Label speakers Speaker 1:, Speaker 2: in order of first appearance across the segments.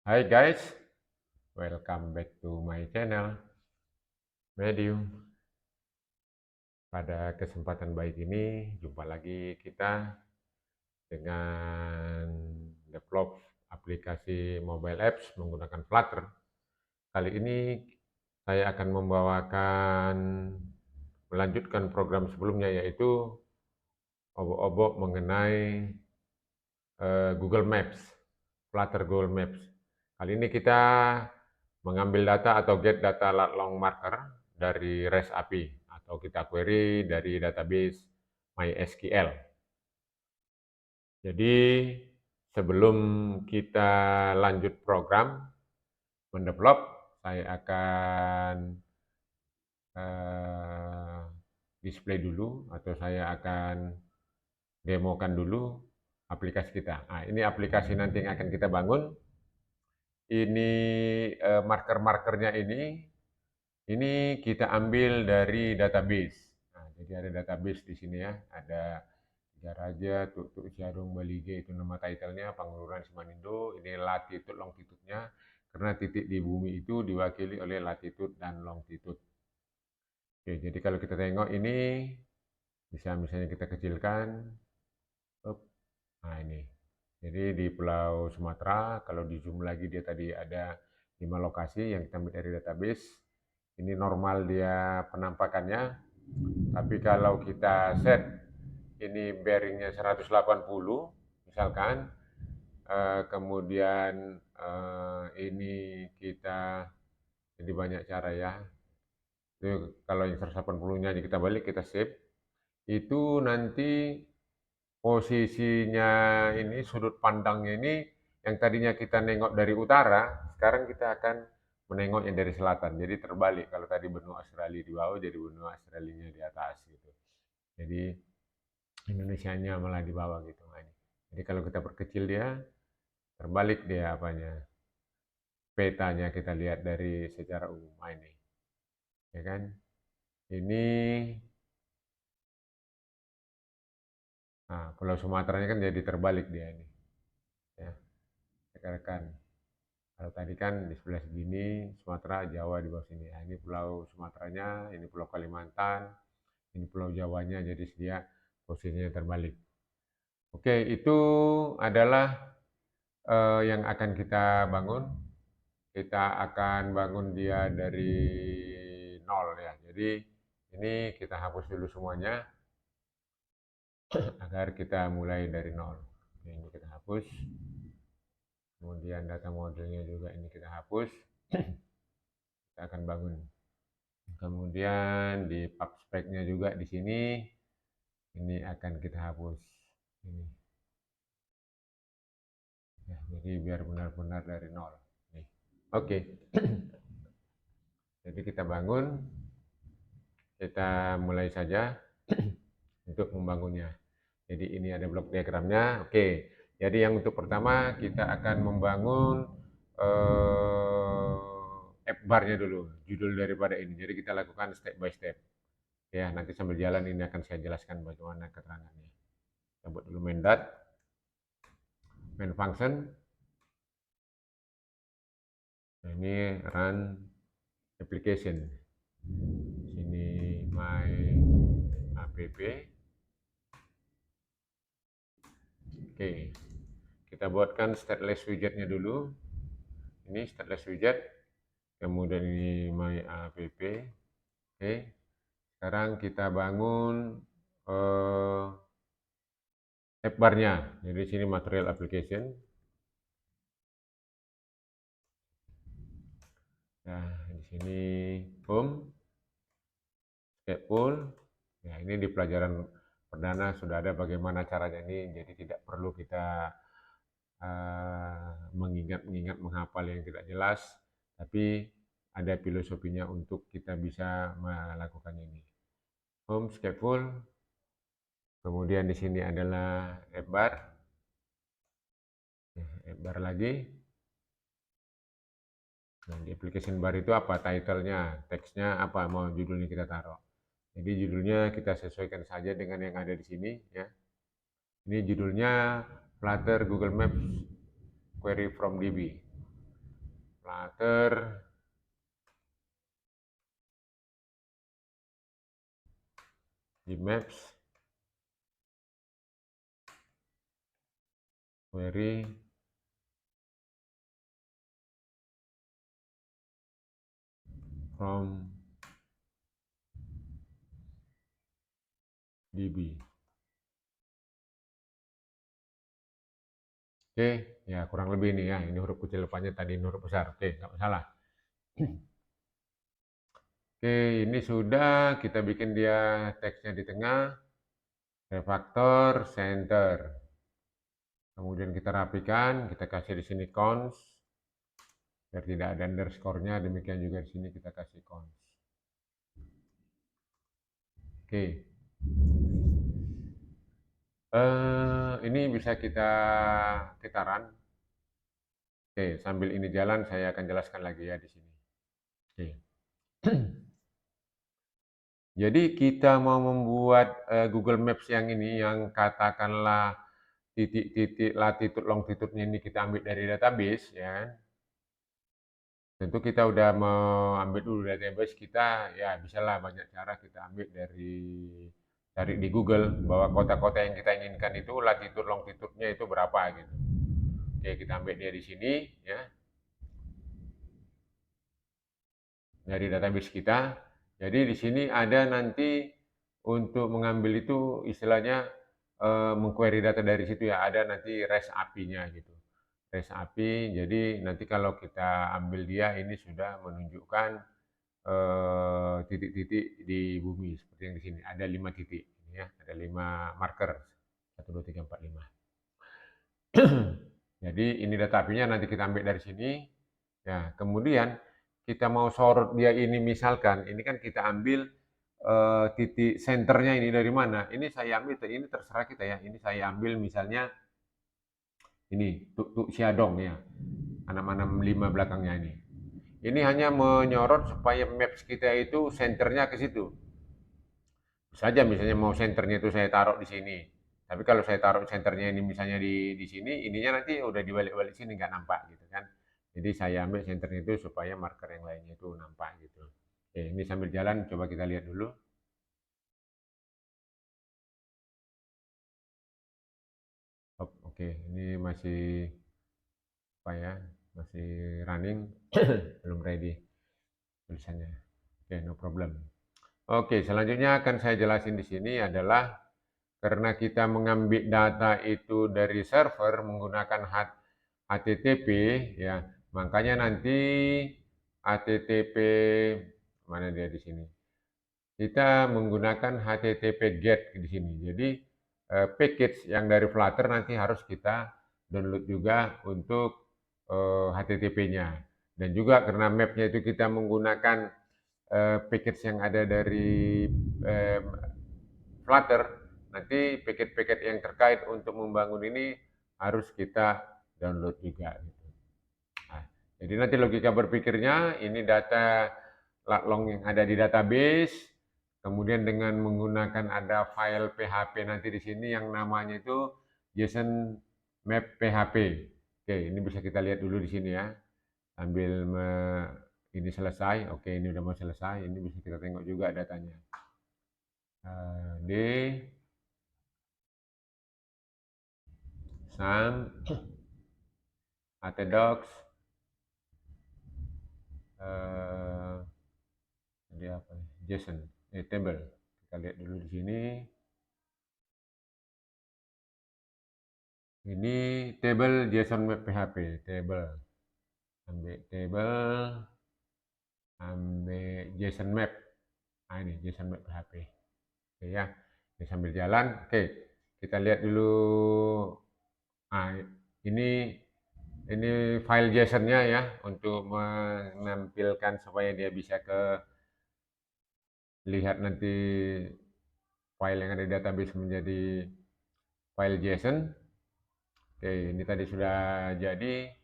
Speaker 1: Hai guys, welcome back to my channel Medium. Pada kesempatan baik ini, jumpa lagi kita dengan develop aplikasi mobile apps menggunakan Flutter. Kali ini saya akan melanjutkan program sebelumnya, yaitu obok-obok mengenai Google Maps, Flutter Google Maps. Kali ini kita mengambil data atau get data long marker dari REST API atau kita query dari database MySQL. Jadi sebelum kita lanjut program mendevelop, saya akan display dulu atau saya akan demokan dulu aplikasi kita. Nah, ini aplikasi nanti yang akan kita bangun. Ini marker-markernya ini kita ambil dari database. Nah, jadi ada database di sini ya, ada Tiga Raja, Tuk Jarung, Balige, itu nama titlenya, Pengururan Simanindo, ini latitude longitude-nya, karena titik di bumi itu diwakili oleh latitude dan longitude. Oke, jadi kalau kita tengok ini, bisa misalnya kita kecilkan, nah ini. Jadi di Pulau Sumatera, kalau di zoom lagi dia tadi ada 5 lokasi yang kita ambil dari database. Ini normal dia penampakannya, tapi kalau kita set ini bearingnya 180 misalkan, kemudian ini kita, jadi banyak cara ya. Itu kalau yang 180-nya kita balik, kita save, itu nanti posisinya ini, sudut pandangnya ini, yang tadinya kita nengok dari utara, sekarang kita akan menengoknya dari selatan. Jadi terbalik, kalau tadi benua Australia di bawah, jadi benua Australianya di atas gitu. Jadi Indonesianya malah di bawah gitu. Jadi kalau kita perkecil dia, terbalik dia apanya, petanya kita lihat dari secara umum. Ini, ya kan? Ini, nah, Pulau Sumateranya kan jadi terbalik dia ini, ya, rekan-rekan. Kalau tadi kan di sebelah sini Sumatera, Jawa di bawah sini. Nah, ini Pulau Sumateranya, ini Pulau Kalimantan, ini Pulau Jawanya, jadi dia posisinya terbalik. Oke, itu adalah yang akan kita bangun. Kita akan bangun dia dari nol ya. Jadi ini kita hapus dulu semuanya agar kita mulai dari nol. Ini kita hapus. Kemudian data modelnya juga ini kita hapus. Kita akan bangun. Kemudian di pub spec-nya juga di sini, ini akan kita hapus. Ini. Ya, jadi biar benar-benar dari nol. Nih. Oke. Jadi kita bangun, kita mulai saja untuk membangunnya. Jadi ini ada blok diagramnya. Oke. Jadi yang untuk pertama kita akan membangun app bar-nya dulu, judul daripada ini. Jadi kita lakukan step by step. Ya, nanti sambil jalan ini akan saya jelaskan bagaimana keterangannya. Kita buat dulu main function. Nah, ini run application. Sini my app. Oke, kita buatkan stateless widgetnya dulu. Ini stateless widget. Kemudian ini my app. Oke, sekarang kita bangun app bar-nya. Jadi sini material application. Nah, di sini home, stateful. Ya, ini di pelajaran perdana sudah ada bagaimana caranya ini, jadi tidak perlu kita mengingat-ingat, menghafal yang tidak jelas, tapi ada filosofinya untuk kita bisa melakukan ini. Home, stateful. Kemudian di sini adalah app bar. App bar lagi. Nah, di application bar itu apa? Title-nya, teksnya apa, mau judulnya kita taruh. Jadi judulnya kita sesuaikan saja dengan yang ada di sini ya. Ini judulnya Flutter Google Maps Query from DB. Flutter, di Maps, query, from DB. Oke, ya kurang lebih ini ya. Ini huruf kecil depannya, tadi huruf besar. Oke, nggak masalah. Oke, ini sudah kita bikin dia teksnya di tengah, refaktor, center. Kemudian kita rapikan, kita kasih di sini cons, biar tidak ada underscore-nya. Demikian juga di sini kita kasih cons. Oke. Ini bisa kita run. Oke, sambil ini jalan saya akan jelaskan lagi ya di sini. Oke. Jadi kita mau membuat Google Maps yang ini, yang katakanlah titik-titik latitude longitude-nya ini kita ambil dari database ya. Tentu kita udah mengambil dulu database kita, ya bisalah banyak cara kita ambil dari cari di Google bahwa kota-kota yang kita inginkan itu latitude longitude-nya itu berapa gitu. Oke, kita ambil dia di sini ya. Dari database kita. Jadi di sini ada nanti untuk mengambil itu istilahnya mengquery data dari situ ya, ada nanti REST API-nya gitu. REST API, jadi nanti kalau kita ambil dia ini sudah menunjukkan titik-titik di bumi seperti yang di sini. Ada 5 titik ya, ada 5 marker. 1 2 3 4 5. Jadi ini data API-nya nanti kita ambil dari sini. Ya, kemudian kita mau sorot dia ini, misalkan ini kan kita ambil titik senternya ini dari mana. Ini saya ambil, ini terserah kita ya. Ini saya ambil misalnya ini Tuk Siadong ya, 665 belakangnya ini. Ini hanya menyorot supaya maps kita itu senternya ke situ. Saja misalnya mau senternya itu saya taruh di sini. Tapi kalau saya taruh senternya ini misalnya di sini, ininya nanti udah dibalik-balik sini nggak nampak gitu kan. Jadi saya ambil senternya itu supaya marker yang lainnya itu nampak gitu. Oke, ini sambil jalan coba kita lihat dulu. Oke, ini masih apa ya? Masih running, belum ready tulisannya. Oke, no problem. Oke, selanjutnya akan saya jelasin di sini adalah karena kita mengambil data itu dari server menggunakan HTTP ya, makanya nanti HTTP mana dia di sini. Kita menggunakan HTTP GET di sini. Jadi package yang dari Flutter nanti harus kita download juga untuk HTTP-nya. Dan juga karena map-nya itu kita menggunakan package yang ada dari Flutter, nanti paket-paket yang terkait untuk membangun ini harus kita download juga. Nah, jadi nanti logika berpikirnya ini data latlong yang ada di database, kemudian dengan menggunakan ada file PHP nanti di sini yang namanya itu JSON map PHP. Oke, ini bisa kita lihat dulu di sini ya. Sambil ini selesai, oke ini udah mau selesai, ini bisa kita tengok juga datanya. D Sam Atodox jadi apa nih? JSON table. Kita lihat dulu di sini. Ini table JSON map PHP, table. Ambil table, ambil JSON map. Nah ini JSON map PHP. Oke ya. Ini sambil jalan. Oke, kita lihat dulu. Nah, ini file JSON-nya ya untuk menampilkan supaya dia bisa lihat nanti file yang ada di database menjadi file JSON. Oke, ini tadi sudah jadi.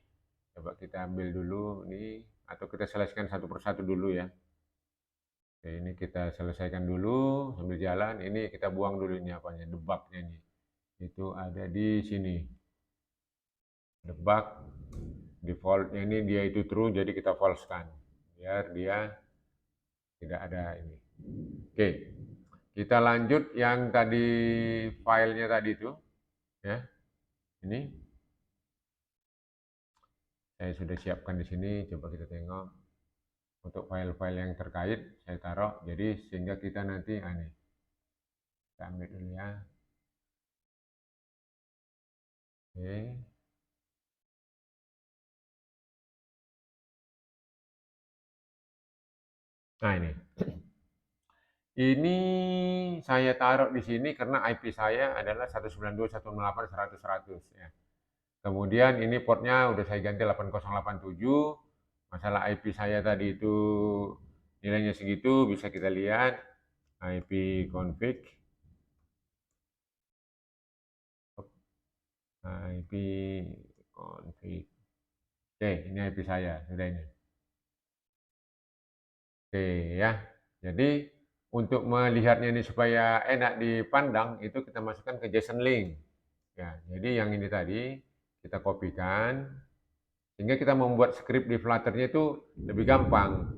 Speaker 1: Coba kita ambil dulu ini atau kita selesaikan satu persatu dulu ya. Oke, ini kita selesaikan dulu sambil jalan. Ini kita buang dulu ini apanya, debug-nya ini. Itu ada di sini. Debug. Defaultnya ini dia itu true, jadi kita false-kan biar dia tidak ada ini. Oke, kita lanjut yang tadi filenya tadi itu, ya. Ini saya sudah siapkan di sini. Coba kita tengok untuk file-file yang terkait saya taruh. Jadi sehingga kita nanti ini kita ambil dulu ya. Oke. Nah ini. Ini saya taruh di sini karena IP saya adalah 192.168.100.100 ya. Kemudian ini portnya udah saya ganti 8087. Masalah IP saya tadi itu nilainya segitu, bisa kita lihat IP config. IP config. Oke, ini IP saya, sudah ini. Oke ya. Jadi untuk melihatnya ini supaya enak dipandang, itu kita masukkan ke JSON link. Ya, jadi yang ini tadi kita kopikan sehingga kita membuat script di Flutter-nya itu lebih gampang.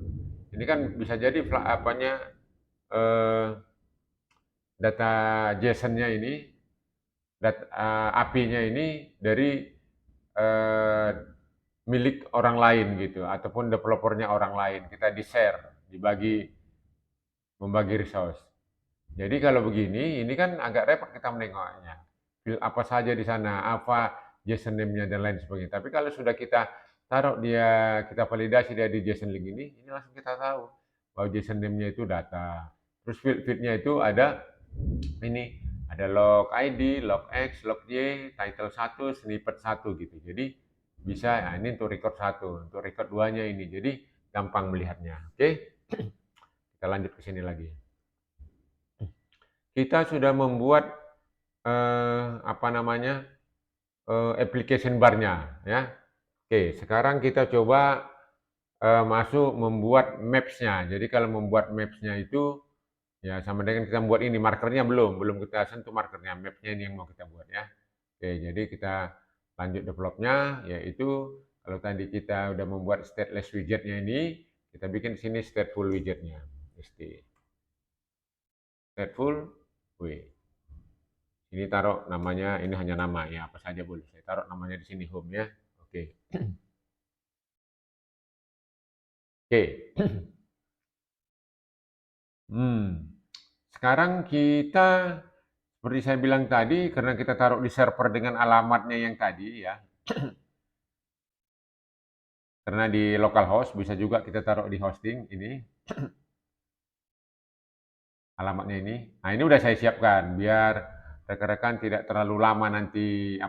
Speaker 1: Ini kan bisa jadi apanya data JSON-nya ini, API-nya ini dari milik orang lain gitu, ataupun developernya orang lain. Kita di-share, membagi resource. Jadi kalau begini, ini kan agak repot kita menengoknya. Field apa saja di sana, apa JSON name-nya dan lain sebagainya. Tapi kalau sudah kita taruh dia, kita validasi dia di JSON link ini langsung kita tahu bahwa JSON name-nya itu data. Terus field-nya itu ada ini, ada log ID, log X, log Y, title 1, snippet 1 gitu. Jadi bisa, nah ini untuk record 1, untuk record 2-nya ini. Jadi gampang melihatnya. Oke, kita lanjut ke sini lagi. Kita sudah membuat application bar-nya ya. Oke, sekarang kita coba masuk membuat maps-nya. Jadi kalau membuat maps-nya itu ya sama dengan kita membuat ini, markernya belum kita sentuh markernya, mapnya ini yang mau kita buat ya. Oke, jadi kita lanjut develop-nya, yaitu kalau tadi kita udah membuat stateless widget-nya ini, kita bikin sini stateful widget-nya. Stateful widget. Ini taruh namanya, ini hanya nama ya, apa saja boleh. Saya taruh namanya di sini home ya. Oke. Oke. Sekarang kita seperti saya bilang tadi, karena kita taruh di server dengan alamatnya yang tadi ya. Karena di localhost bisa juga kita taruh di hosting ini. Alamatnya ini. Nah, ini udah saya siapkan biar rekan-rekan tidak terlalu lama nanti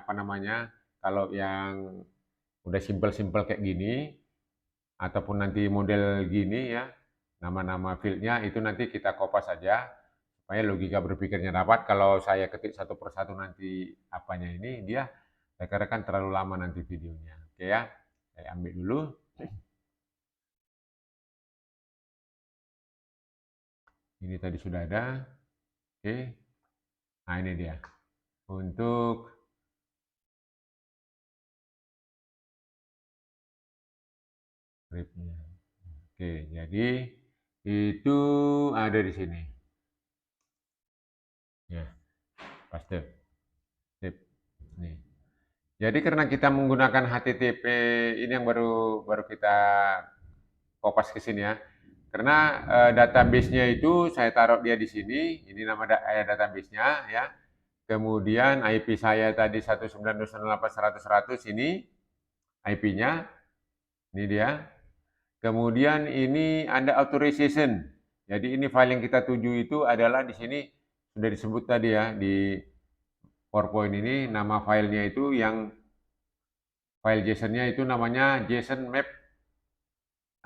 Speaker 1: kalau yang udah simple-simple kayak gini ataupun nanti model gini ya, nama-nama fieldnya itu nanti kita kopas saja supaya logika berpikirnya dapat. Kalau saya ketik satu persatu nanti apanya ini, dia rekan-rekan terlalu lama nanti videonya. Oke ya, saya ambil dulu. Ini tadi sudah ada. Oke. Nah, ini dia. Untuk script-nya. Oke, jadi itu ada di sini. Ya, paste. Sip. Nih. Jadi karena kita menggunakan HTTP ini yang baru kita kopas ke sini ya. Karena database-nya itu saya taruh dia di sini. Ini nama database-nya ya. Kemudian IP saya tadi 192.168.100.100 ini IP-nya. Ini dia. Kemudian ini ada authorization. Jadi ini file yang kita tuju itu adalah di sini sudah disebut tadi ya di PowerPoint ini, nama filenya itu yang file JSON-nya itu namanya JSON map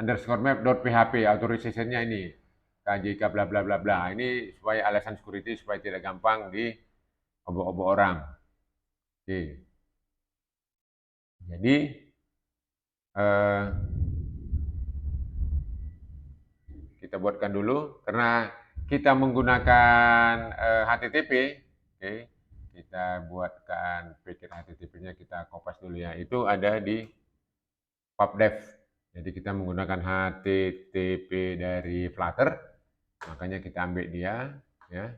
Speaker 1: underscore map.php, authorization-nya ini KJK bla bla bla bla. Ini supaya alasan security supaya tidak gampang di obok-obok orang. Oke. Jadi kita buatkan dulu karena kita menggunakan HTTP. Oke. Kita buatkan paket HTTP-nya, kita kopas dulu ya. Itu ada di pubdev. Jadi kita menggunakan HTTP dari Flutter, makanya kita ambil dia, ya.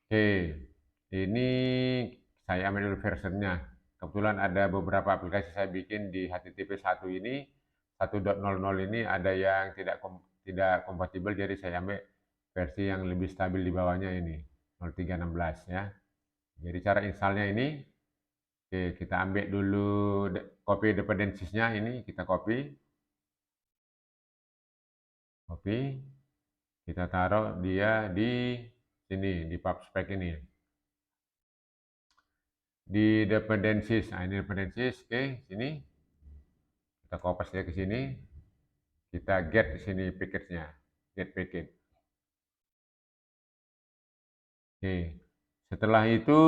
Speaker 1: Oke, ini saya ambil dulu versionnya. Kebetulan ada beberapa aplikasi saya bikin di HTTP 1 ini, 1.00 ini ada yang tidak kompatibel, jadi saya ambil versi yang lebih stabil di bawahnya ini, 0316 ya. Jadi cara installnya ini, oke, kita ambil dulu copy dependencies-nya ini, kita copy, kita taruh dia di sini, di pubspec ini. Di dependencies, nah ini dependencies, oke, sini. Kita copy dia ke sini, kita get di sini package-nya, get package. Oke, setelah itu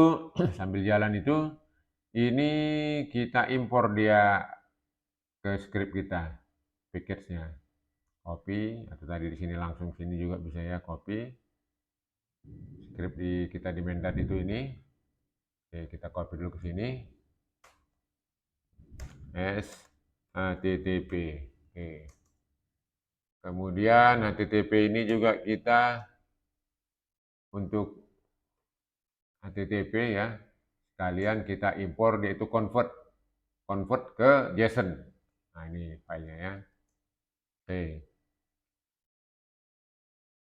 Speaker 1: sambil jalan itu, ini kita impor dia ke script kita, package-nya. Copy, atau tadi di sini langsung sini juga bisa ya, copy. Script kita di main tadi itu ini. Oke, kita copy dulu ke sini. HTTP. Oke. Kemudian HTTP ini juga kita untuk HTTP ya, sekalian kita impor, yaitu convert ke JSON. Nah ini filenya ya. Oke.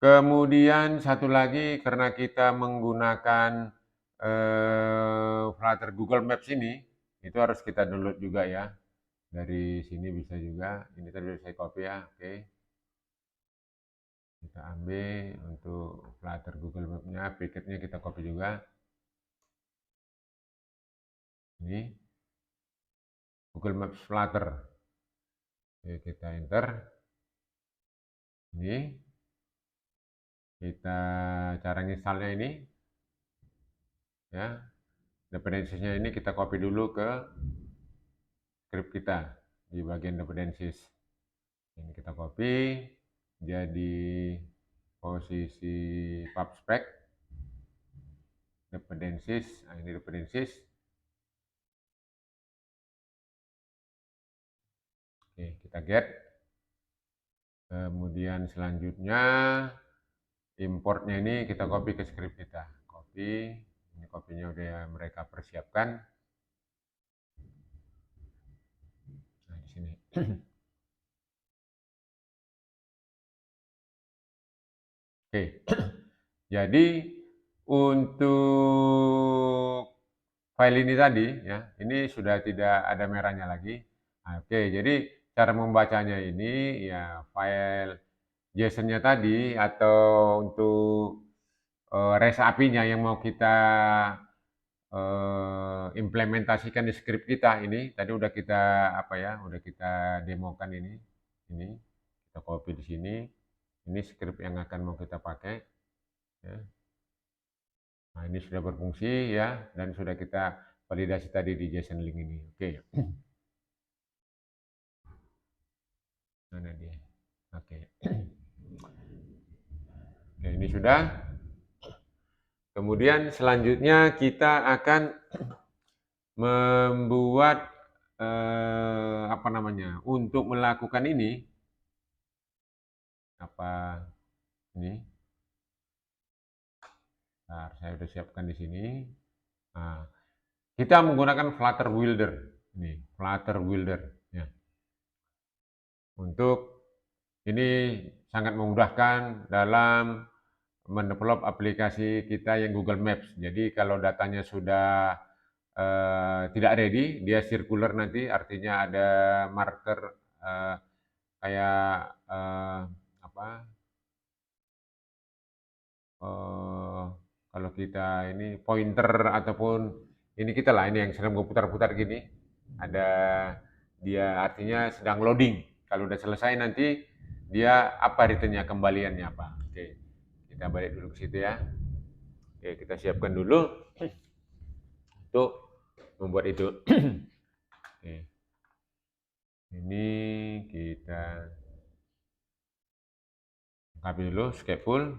Speaker 1: Kemudian satu lagi, karena kita menggunakan Flutter Google Maps ini, itu harus kita download juga ya. Dari sini bisa juga. Ini tadi saya copy ya. Oke. Kita ambil untuk Flutter Google Map-nya, package-nya kita copy juga. Ini Google Maps Flutter. Oke, kita enter. Ini kita cara installnya ini ya, dependensiesnya ini kita copy dulu ke script kita di bagian dependencies. Ini kita copy jadi posisi pubspec dependencies. Nah, ini dependencies. Oke, kita get. Kemudian selanjutnya importnya ini kita copy ke script kita. Copy, ini copy-nya udah mereka persiapkan. Nah, di sini. Oke. Jadi untuk file ini tadi ya, ini sudah tidak ada merahnya lagi. Nah, oke, jadi cara membacanya ini ya, file JSON-nya tadi atau untuk REST API-nya yang mau kita implementasikan di script kita ini, tadi udah kita udah kita demokan ini kita copy di sini. Ini script yang akan mau kita pakai ya. Nah, ini sudah berfungsi ya, dan sudah kita validasi tadi di JSON link ini. Oke. Mana dia? Oke. Oke, ini sudah. Kemudian selanjutnya kita akan membuat untuk melakukan ini ini. Nah, saya sudah siapkan di sini. Nah, kita menggunakan Flutter Builder. Ini Flutter Builder ya. Untuk ini sangat memudahkan dalam mendevelop aplikasi kita yang Google Maps. Jadi kalau datanya sudah tidak ready, dia circular nanti, artinya ada marker kayak kalau kita ini pointer ataupun ini kita lah, ini yang sedang berputar-putar gini, ada dia artinya sedang loading. Kalau udah selesai nanti dia apa returnnya, kembaliannya apa. Oke, kita balik dulu ke situ ya. Oke, kita siapkan dulu untuk membuat itu. Oke. Ini kita copy dulu, scaffold.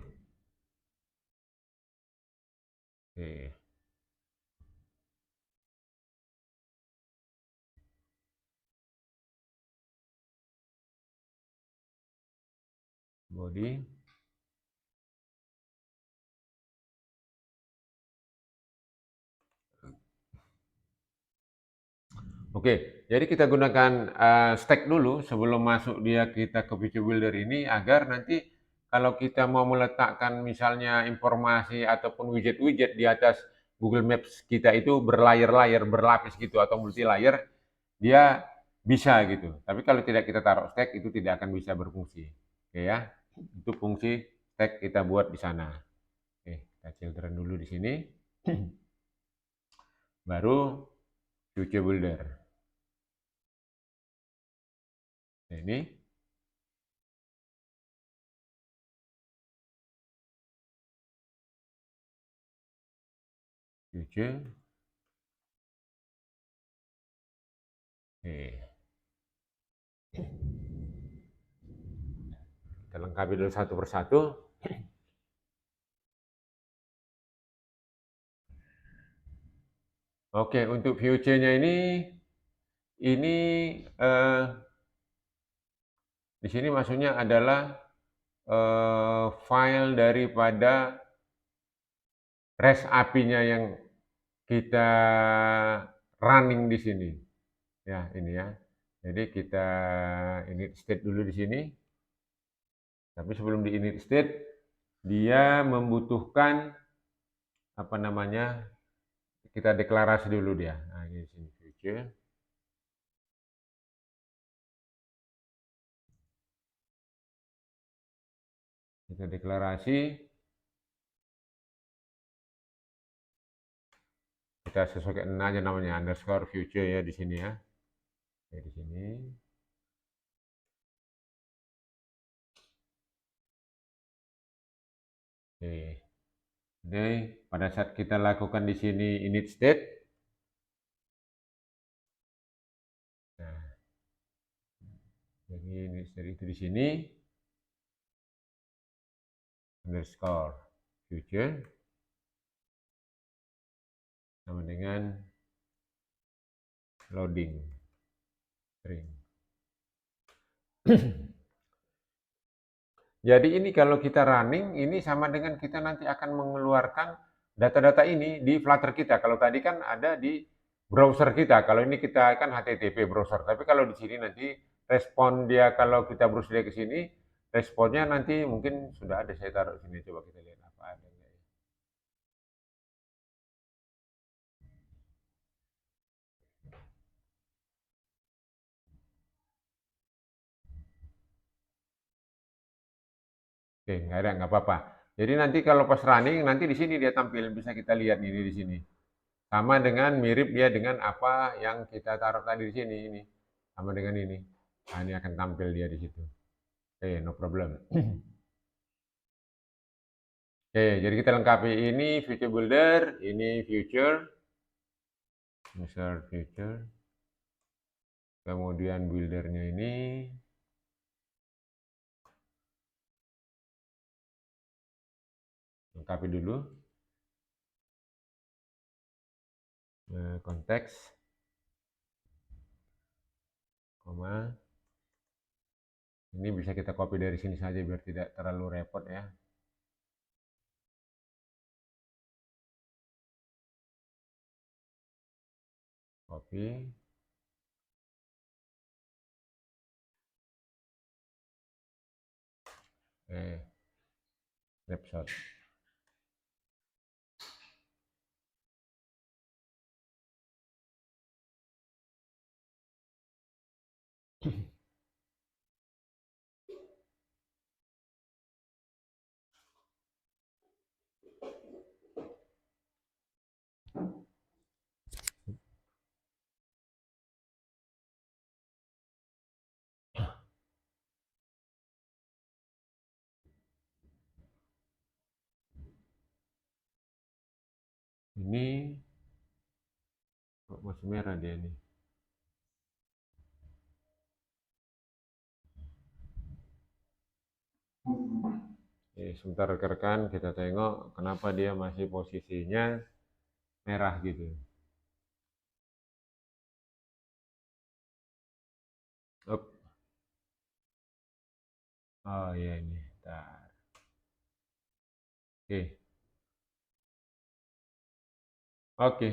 Speaker 1: Oke. body. Oke, jadi kita gunakan stack dulu sebelum masuk dia kita ke Future Builder ini agar nanti kalau kita mau meletakkan misalnya informasi ataupun widget-widget di atas Google Maps kita itu berlayer-layer, berlapis gitu atau multi layer, dia bisa gitu. Tapi kalau tidak kita taruh stack itu tidak akan bisa berfungsi. Oke ya, itu fungsi stack kita buat di sana. Oke, kita children dulu di sini. Baru Future Builder. Nah, ini future. Oke. Kita lengkapi dulu satu persatu. Oke, untuk future-nya ini di sini maksudnya adalah file daripada REST API-nya yang kita running di sini. Ya, ini ya. Jadi kita init state dulu di sini. Tapi sebelum di init state, dia membutuhkan apa namanya? Kita deklarasi dulu dia. Nah, ini di sini future. Kita deklarasi. Kita sesuaikan aja namanya underscore future ya di sini ya. Oke, di sini. Oke. Jadi pada saat kita lakukan di sini init state, nah, jadi init state itu di sini underscore future sama dengan loading string. Jadi ini kalau kita running, ini sama dengan kita nanti akan mengeluarkan data-data ini di Flutter kita. Kalau tadi kan ada di browser kita, kalau ini kita kan HTTP browser. Tapi kalau di sini nanti respon dia kalau kita browse dia ke sini, responnya nanti mungkin sudah ada saya taruh sini. Coba kita lihat apa ada. Oke, nggak ada, nggak apa-apa. Jadi nanti kalau pas running, nanti di sini dia tampil, bisa kita lihat ini di sini. Sama dengan mirip dia dengan apa yang kita taruh tadi di sini ini. Sama dengan ini. Nah, ini akan tampil dia di situ. Oke, no problem. Oke, jadi kita lengkapi ini future builder, ini future, insert future. Kemudian buildernya ini lengkapi dulu. Konteks, koma. Ini bisa kita copy dari sini saja biar tidak terlalu repot ya. Copy. Snapshot. Ini kok masih merah dia nih. Sebentar rekan-rekan kita tengok kenapa dia masih posisinya merah gitu. Up. Oh iya ini. Bentar. Oke. Oke.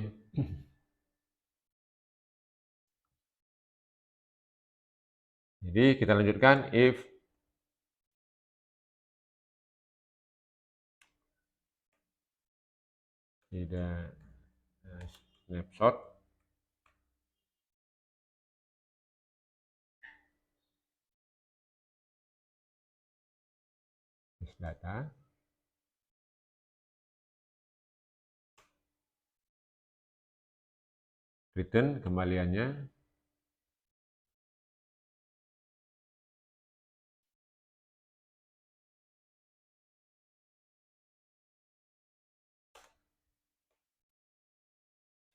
Speaker 1: Jadi kita lanjutkan if tidak snapshot this data, return kembaliannya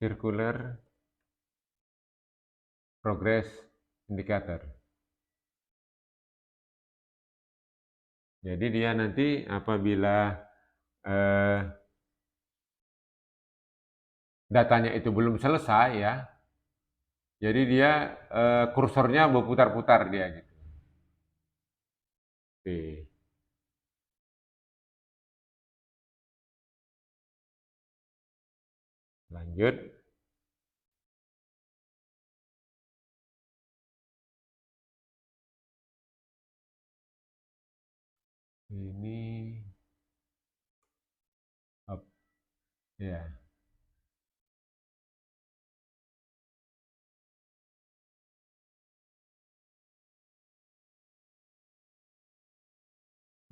Speaker 1: circular progress indicator. Jadi dia nanti apabila datanya itu belum selesai ya, jadi dia kursornya berputar-putar dia gitu. Oke. Lanjut. Ini up ya.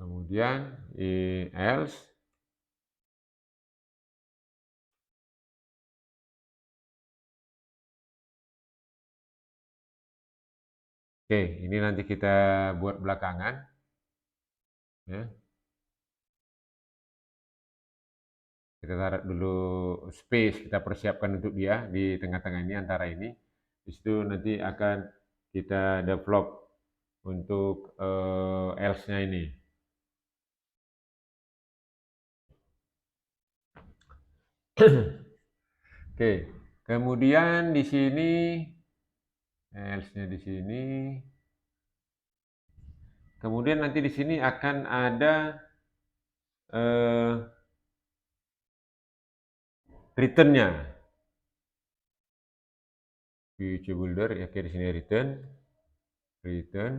Speaker 1: Kemudian else oke, ini nanti kita buat belakangan ya. Kita taruh dulu space, kita persiapkan untuk dia di tengah-tengah ini, antara ini. Di situ nanti akan kita develop untuk else-nya ini. Oke, kemudian di sini else-nya di sini. Kemudian nanti di sini akan ada return-nya. Future Builder ya, di sini return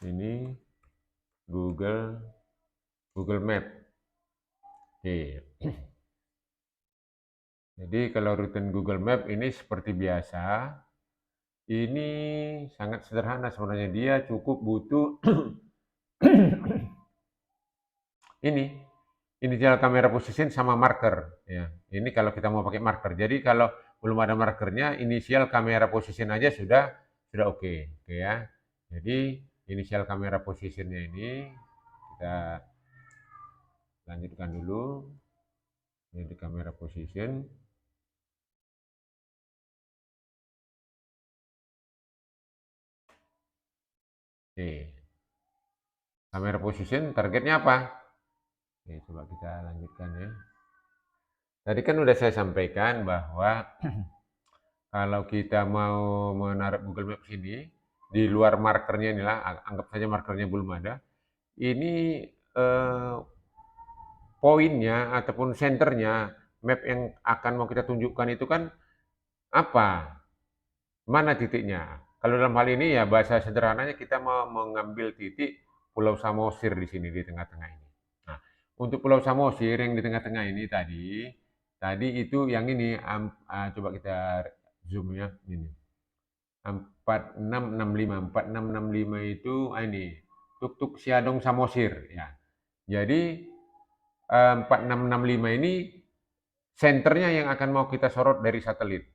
Speaker 1: ini Google Map. Oke. Jadi kalau return Google Map ini seperti biasa, ini sangat sederhana sebenarnya. Dia cukup butuh ini initial camera position sama marker ya. Ini kalau kita mau pakai marker. Jadi kalau belum ada markernya, initial camera position aja sudah oke ya. Jadi initial camera positionnya ini kita lanjutkan dulu. Ini di camera position. Oke. Camera position targetnya apa? Oke, coba kita lanjutkan ya. Tadi kan udah saya sampaikan bahwa kalau kita mau menaruh Google Maps ini, di luar markernya inilah, anggap saja markernya belum ada, ini poinnya ataupun senternya, map yang akan mau kita tunjukkan itu kan apa? Mana titiknya? Kalau dalam hal ini ya bahasa sederhananya kita mau mengambil titik Pulau Samosir di sini di tengah-tengah ini. Nah, untuk Pulau Samosir yang di tengah-tengah ini tadi itu yang ini coba kita zoom ya ini. 4665 itu ini Tuk-Tuk Siadong Samosir ya. Jadi 4665 ini senternya yang akan mau kita sorot dari satelit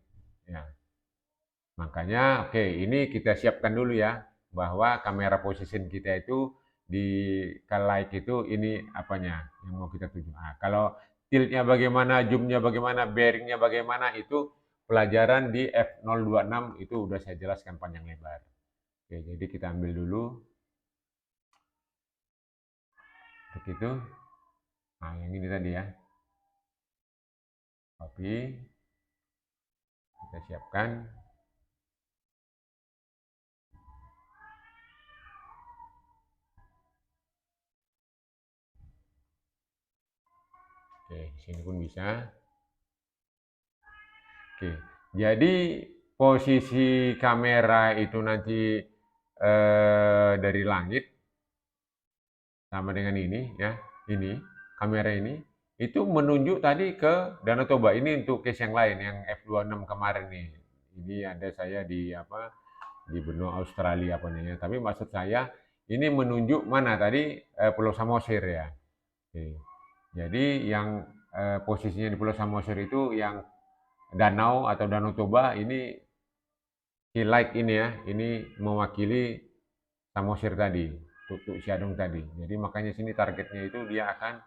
Speaker 1: ya. Makanya oke, ini kita siapkan dulu ya, bahwa kamera position kita itu di Kalight itu ini apanya yang mau kita tuju. Nah, kalau tiltnya bagaimana, zoomnya bagaimana, bearingnya bagaimana, itu pelajaran di F026 itu udah saya jelaskan panjang lebar. Oke, jadi kita ambil dulu untuk itu. Nah, yang ini tadi ya, copy, kita siapkan. sini pun bisa. Oke, jadi posisi kamera itu nanti dari langit sama dengan ini ya, ini kamera ini itu menunjuk tadi ke Danau Toba. Ini untuk case yang lain yang F26 kemarin nih. Ini ada saya di apa di benua Australia apa namanya. Tapi maksud saya ini menunjuk mana tadi Pulau Samosir ya. Oke. Jadi yang posisinya di Pulau Samosir itu yang danau atau Danau Toba ini highlight ini ya, ini mewakili Samosir tadi, Tuk Siadong tadi. Jadi makanya sini targetnya itu dia akan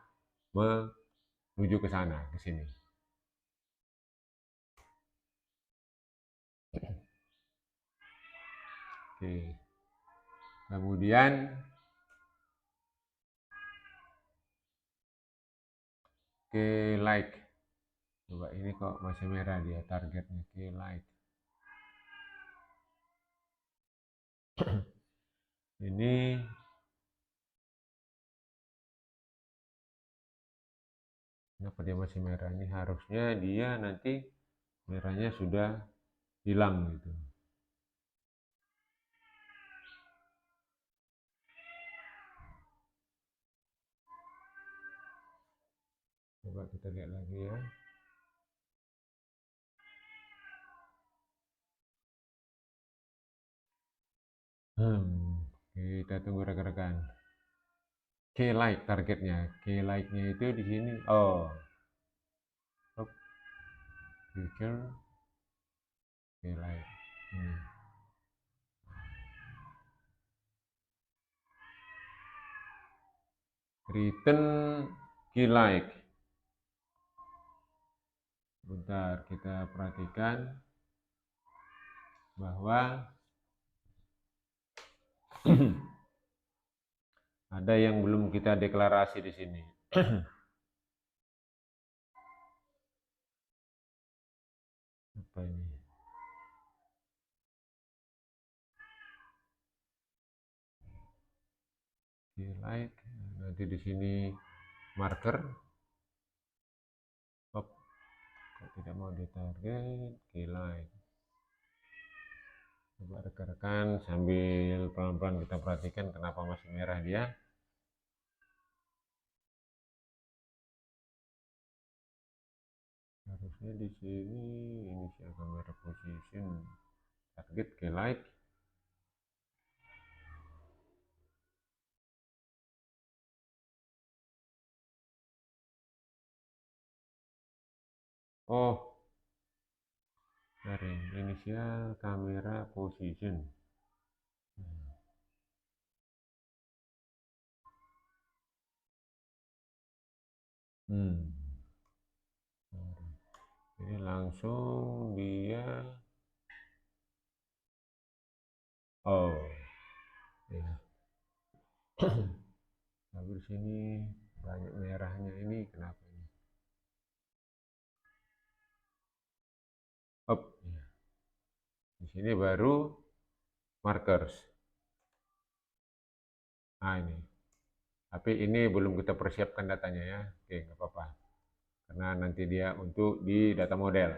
Speaker 1: menuju ke sana, ke sini. Oke. Kemudian ke like. Coba ini kok masih merah dia targetnya ke like. Ini kenapa dia masih merah? Ini harusnya dia nanti merahnya sudah hilang gitu. Coba kita lihat lagi ya. Kita tunggu rekan-rekan. Key like targetnya. Key like-nya itu di sini. Oh. Future. Key like. Return key like. Bentar, kita perhatikan bahwa ada yang belum kita deklarasi di sini. Apa ini? Key like. Nanti di sini marker. Kok tidak mau ditarget? Key like. Coba rekan-rekan sambil pelan-pelan kita perhatikan kenapa masih merah dia. Harusnya di sini initial camera position target ke like. Oh, dari initial camera position. Ini langsung dia. Oh, ya. Tapi di sini banyak merahnya ini kenapa ini? Up, ya. Di sini baru markers. Nah ini. Tapi ini belum kita persiapkan datanya ya. Oke, nggak apa-apa. Karena nanti dia untuk di data model.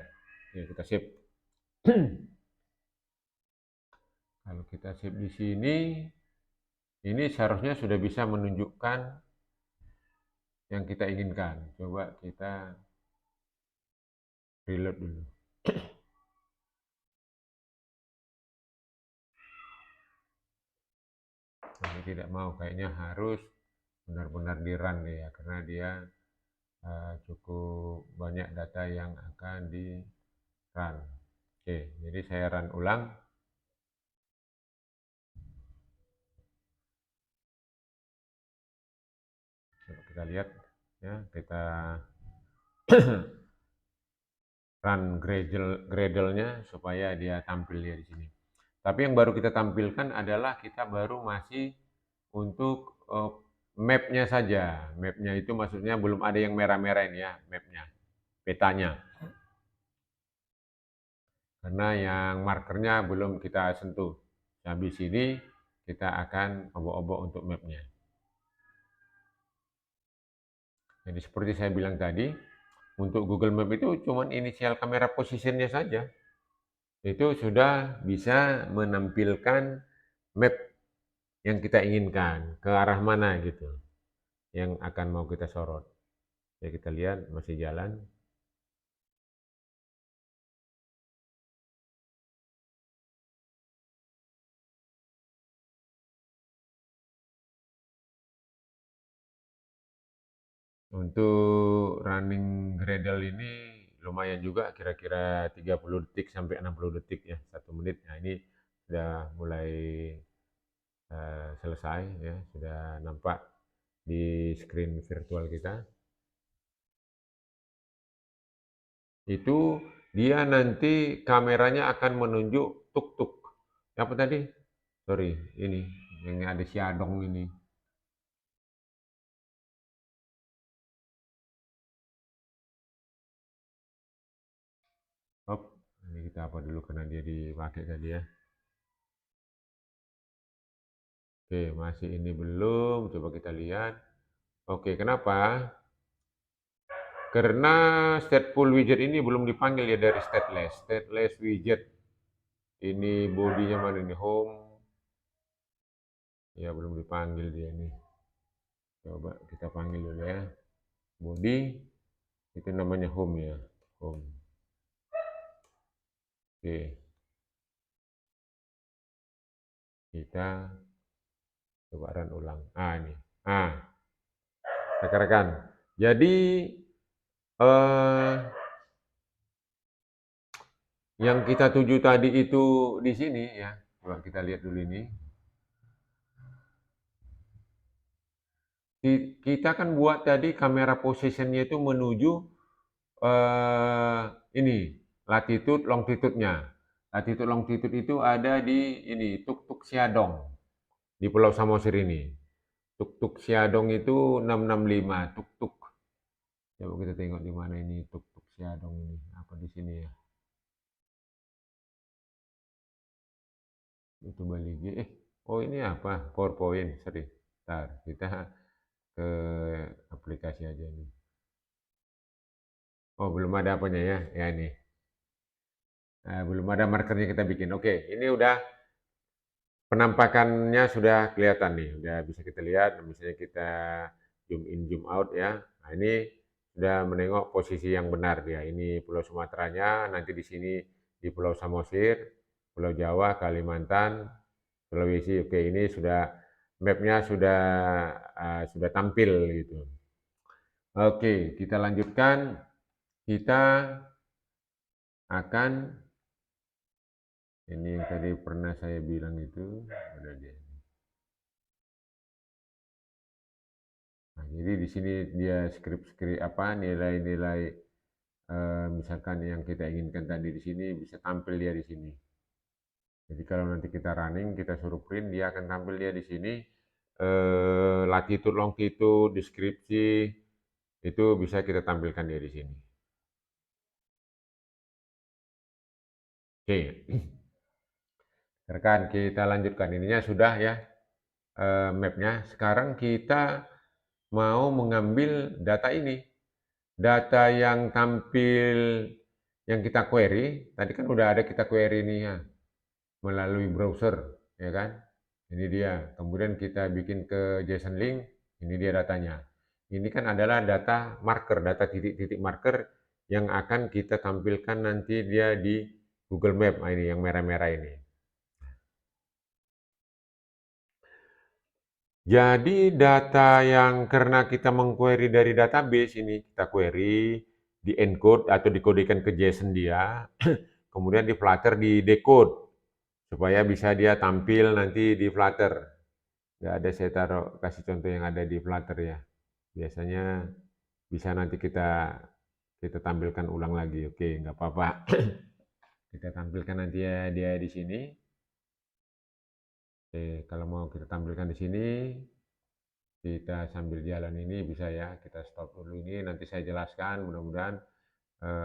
Speaker 1: Oke, kita save. Kalau kita save di sini, ini seharusnya sudah bisa menunjukkan yang kita inginkan. Coba kita reload dulu. Ini tidak mau, kayaknya harus benar-benar di run ya, karena dia cukup banyak data yang akan di run. Oke, jadi saya run ulang. Coba kita lihat ya, kita run Gradle-nya supaya dia tampil ya di sini. Tapi yang baru kita tampilkan adalah kita baru masih untuk map-nya saja. Map-nya itu maksudnya belum ada yang merah-merah ini ya, map-nya, petanya. Karena yang markernya belum kita sentuh. Habis ini kita akan obok-obok untuk map-nya. Jadi seperti saya bilang tadi, Untuk Google Map itu cuman inisial kamera positionnya saja. Itu sudah bisa menampilkan map yang kita inginkan, ke arah mana gitu, yang akan mau kita sorot. Ya kita lihat masih jalan. Untuk running Gradle ini lumayan juga, kira-kira 30 detik sampai 60 detik ya, 1 menit. Nah ini sudah mulai selesai ya, sudah nampak di screen virtual kita. Itu dia nanti kameranya akan menunjuk tuk-tuk. Apa tadi? Sorry, ini yang ada Xiaodong ini. Hop, ini kita apa dulu karena dia dipakai tadi ya. Oke, masih ini belum. Coba kita lihat. Oke, kenapa? Karena stateful widget ini belum dipanggil ya dari stateless. Stateless widget. Ini bodinya mana ini? Home. Ya, belum dipanggil dia nih. Coba kita panggil dulu ya. Body. Itu namanya home ya. Home. Oke. Kita coba run ulang. Ini. Rekan-rekan. Jadi yang kita tuju tadi itu di sini ya. Coba kita lihat dulu ini. Kita kan buat tadi kamera positionnya itu menuju ini latitude longitude-nya. Latitude longitude itu ada di ini Tuk-Tuk Siadong di Pulau Samosir ini. Tuk-Tuk Siadong itu 665 tuk-tuk. Coba kita tengok di mana ini Tuk-Tuk Siadong ini. Apa di sini ya? Itu Bali G. Oh ini apa? PowerPoint. Sorry. Bentar, kita ke aplikasi aja nih. Oh belum ada apanya ya? Ya ini. Belum ada markernya kita bikin. Oke, ini udah penampakannya sudah kelihatan nih. Udah bisa kita lihat. Misalnya kita zoom in, zoom out ya. Nah ini sudah menengok posisi yang benar dia. Ini Pulau Sumateranya. Nanti di sini di Pulau Samosir, Pulau Jawa, Kalimantan, Sulawesi. Oke, ini sudah mapnya sudah tampil gitu. Oke, kita lanjutkan. Kita akan ini yang tadi pernah saya bilang itu ada dia. Nah, jadi di sini dia skrip-skrip apa nilai-nilai misalkan yang kita inginkan tadi di sini bisa tampil dia di sini. Jadi kalau nanti kita running, kita suruh print, dia akan tampil dia di sini. Latitude, longitude, deskripsi, itu bisa kita tampilkan dia di sini. Oke, rekan kita lanjutkan. Ininya sudah ya mapnya. Sekarang kita mau mengambil data ini. Data yang tampil yang kita query, tadi kan udah ada kita query nih ya, melalui browser, ya kan? Ini dia. Kemudian kita bikin ke JSON link, ini dia datanya. Ini kan adalah data marker, data titik-titik marker yang akan kita tampilkan nanti dia di Google Map. Nah, ini yang merah-merah ini. Jadi data yang karena kita mengquery dari database ini, kita query, di encode atau dikodekan ke JSON dia, kemudian di Flutter di decode, supaya bisa dia tampil nanti di Flutter. Nggak ada saya kasih contoh yang ada di Flutter ya. Biasanya bisa nanti kita tampilkan ulang lagi. Oke, nggak apa-apa. Kita tampilkan nanti ya dia di sini. Oke, kalau mau kita tampilkan di sini, kita sambil jalan ini bisa ya, kita stop dulu ini, nanti saya jelaskan, mudah-mudahan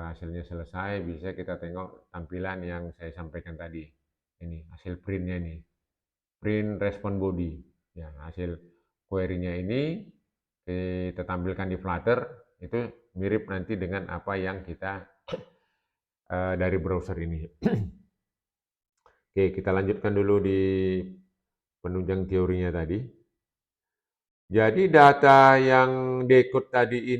Speaker 1: hasilnya selesai, bisa kita tengok tampilan yang saya sampaikan tadi. Ini hasil printnya nih, print respon body. Ya, hasil query-nya ini kita tampilkan di Flutter, Itu mirip nanti dengan apa yang kita dari browser ini. Oke, kita lanjutkan dulu di penunjang teorinya tadi. Jadi data yang decode tadi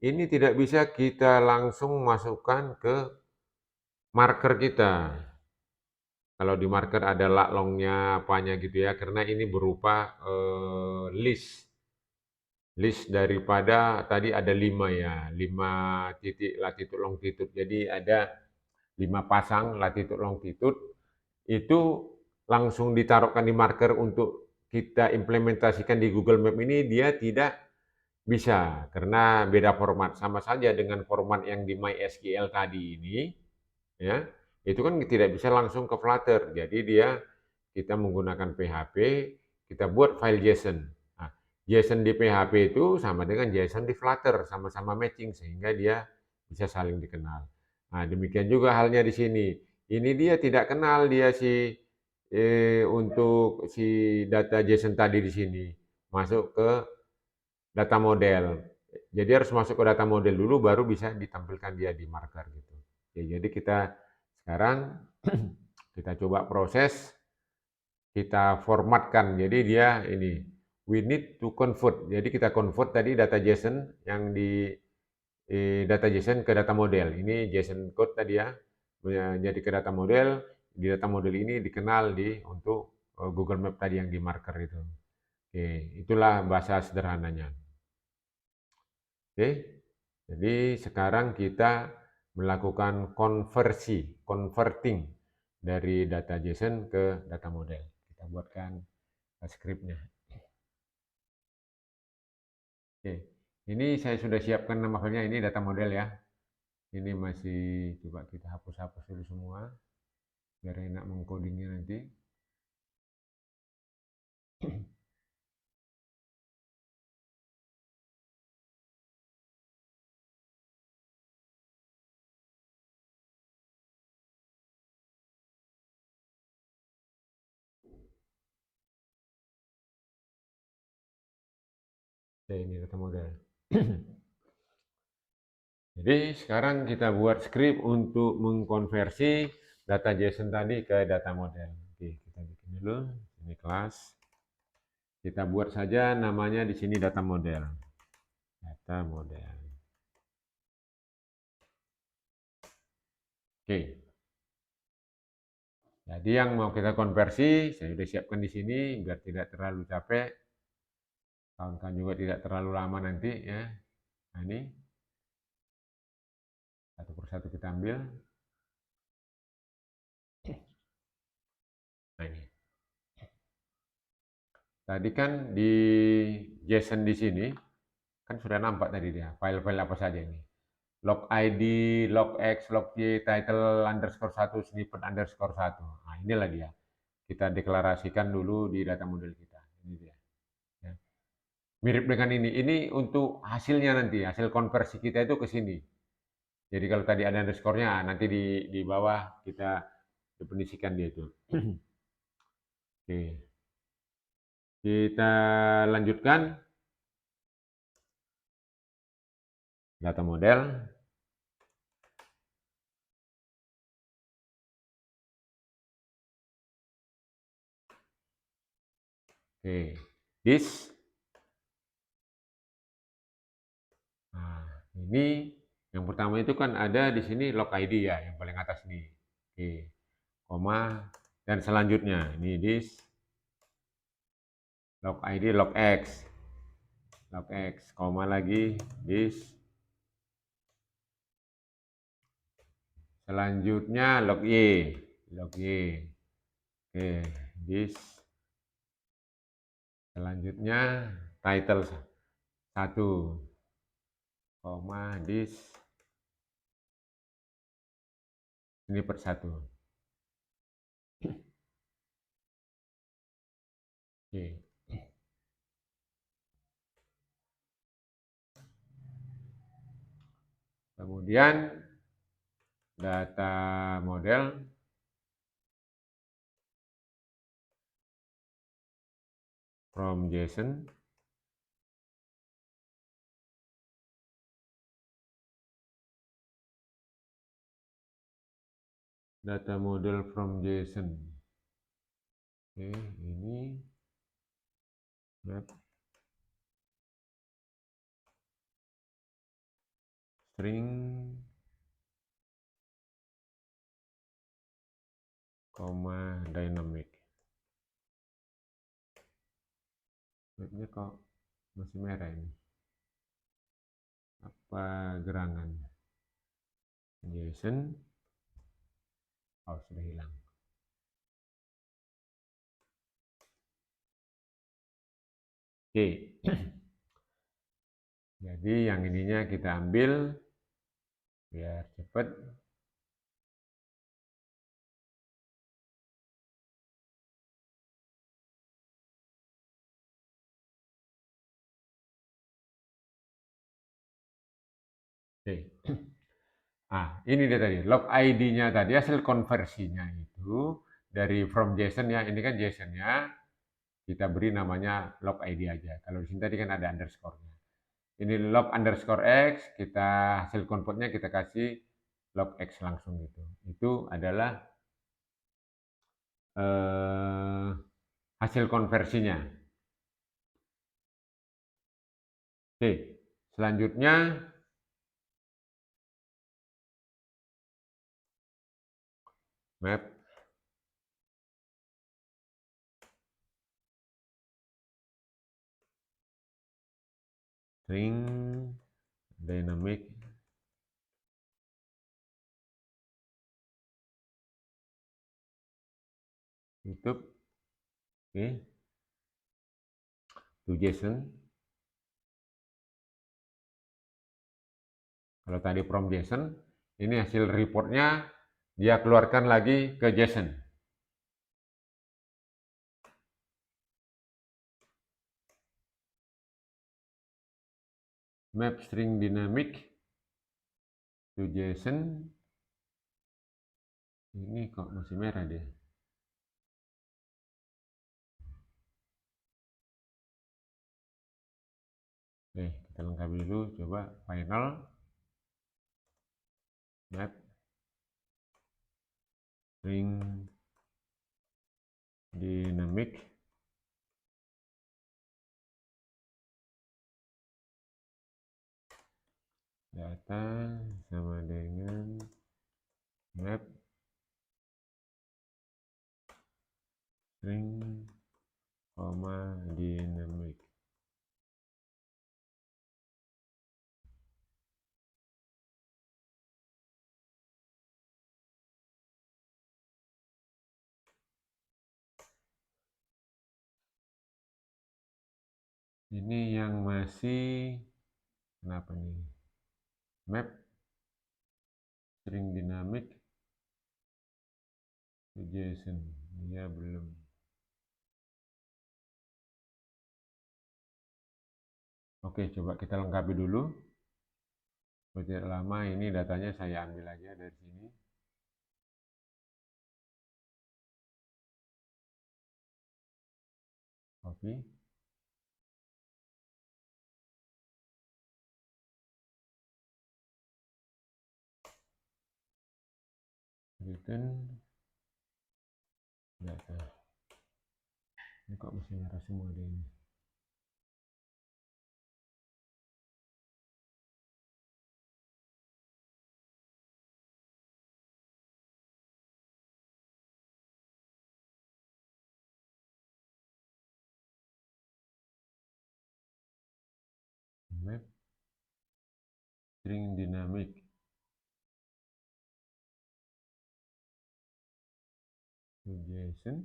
Speaker 1: ini tidak bisa kita langsung masukkan ke marker kita. Kalau di marker ada laklongnya apanya gitu ya, karena ini berupa list daripada tadi ada 5 ya, 5 titik latitude longitude. Jadi ada 5 pasang latitude longitude itu langsung ditaruhkan di marker untuk kita implementasikan di Google Map ini dia tidak bisa karena beda format. Sama saja dengan format yang di MySQL tadi ini ya. Itu kan tidak bisa langsung ke Flutter. Jadi dia kita menggunakan PHP, kita buat file JSON. Nah, JSON di PHP itu sama dengan JSON di Flutter, sama-sama matching sehingga dia bisa saling dikenal. Nah, demikian juga halnya di sini. Ini dia tidak kenal dia untuk si data JSON tadi di sini masuk ke data model. Jadi harus masuk ke data model dulu baru bisa ditampilkan dia di marker gitu. Oke, jadi kita sekarang kita coba proses, kita formatkan. Jadi dia ini we need to convert. Jadi kita convert tadi data JSON yang di data JSON ke data model. Ini JSON code tadi ya, jadi ke data model. Di data model ini dikenal untuk Google Map tadi yang di marker itu. Oke, itulah bahasa sederhananya. Oke, jadi sekarang kita melakukan converting dari data JSON ke data model. Kita buatkan skripnya. Oke, ini saya sudah siapkan nama filenya, ini data model ya. Ini masih coba kita hapus-hapus dulu semua biar enak mengcodingnya nanti. Oke, ini data model. Jadi sekarang kita buat script untuk mengkonversi data JSON tadi ke data model. Oke, kita bikin dulu. Ini kelas. Kita buat saja namanya di sini data model. Data model. Oke. Jadi yang mau kita konversi, saya sudah siapkan di sini biar tidak terlalu capek. Kawan-kawan juga tidak terlalu lama nanti ya. Nah ini satu persatu kita ambil. Nah ini. Tadi kan di JSON di sini kan sudah nampak tadi dia file-file apa saja ini. Log ID, log X, log Y, title underscore 1, snippet underscore 1. Nah inilah dia. Kita deklarasikan dulu di data model kita. Ini dia. Ya. Mirip dengan ini. Ini untuk hasilnya nanti, hasil konversi kita itu ke sini. Jadi kalau tadi ada underscore-nya, nanti di bawah kita definisikan dia itu. Oke. Kita lanjutkan data model. Oke. This. Nah, ini yang pertama itu kan ada di sini log ID ya, yang paling atas nih. Oke. Koma dan selanjutnya ini this log ID log X. Log X, koma lagi this. Selanjutnya log Y. Log Y. Oke, this. Selanjutnya title 1, koma this. Ini per 1. Oke. Kemudian data model from JSON data model from JSON. Oke, ini map string koma dynamic. Mapnya kok masih merah ini, apa gerangan? JSON, oh sudah hilang. Oke, jadi yang ininya kita ambil biar cepat. Oke. Ini dia tadi, log ID-nya tadi, hasil konversinya itu dari from JSON ya, ini kan JSON-nya, kita beri namanya log ID aja. Kalau di sini tadi kan ada underscore-nya. Ini log underscore X, kita hasil konvertnya kita kasih log X langsung gitu. Itu adalah hasil konversinya. Oke, selanjutnya map string dynamic YouTube, oke, to JSON. Kalau tadi from JSON, ini hasil reportnya dia keluarkan lagi ke JSON. Map string dynamic to JSON. Ini kok masih merah dia. Oke, kita lengkapi dulu, coba final map string dynamic data sama dengan map string koma dynamic. Ini yang masih kenapa nih? Map string dynamic to JSON, dia belum. Oke, coba kita lengkapi dulu. Tidak lama, ini datanya saya ambil aja dari sini. Copy. Return data. Ini kok masih merah semua deh ini. Map string dynamic to JSON.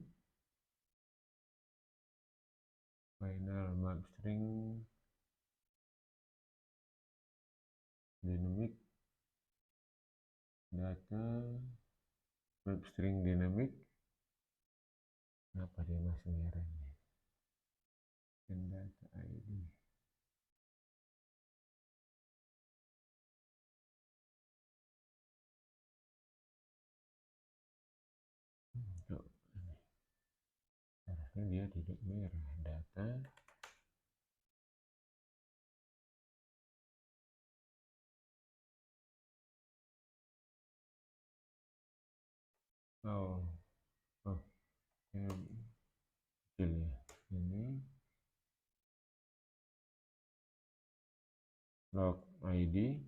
Speaker 1: Final map string dynamic data map string dynamic. Kenapa dia masih merah ini? Data ID. Harusnya dia tidak merah. Data Oh, oh, ya, kecil ya. Ini log ID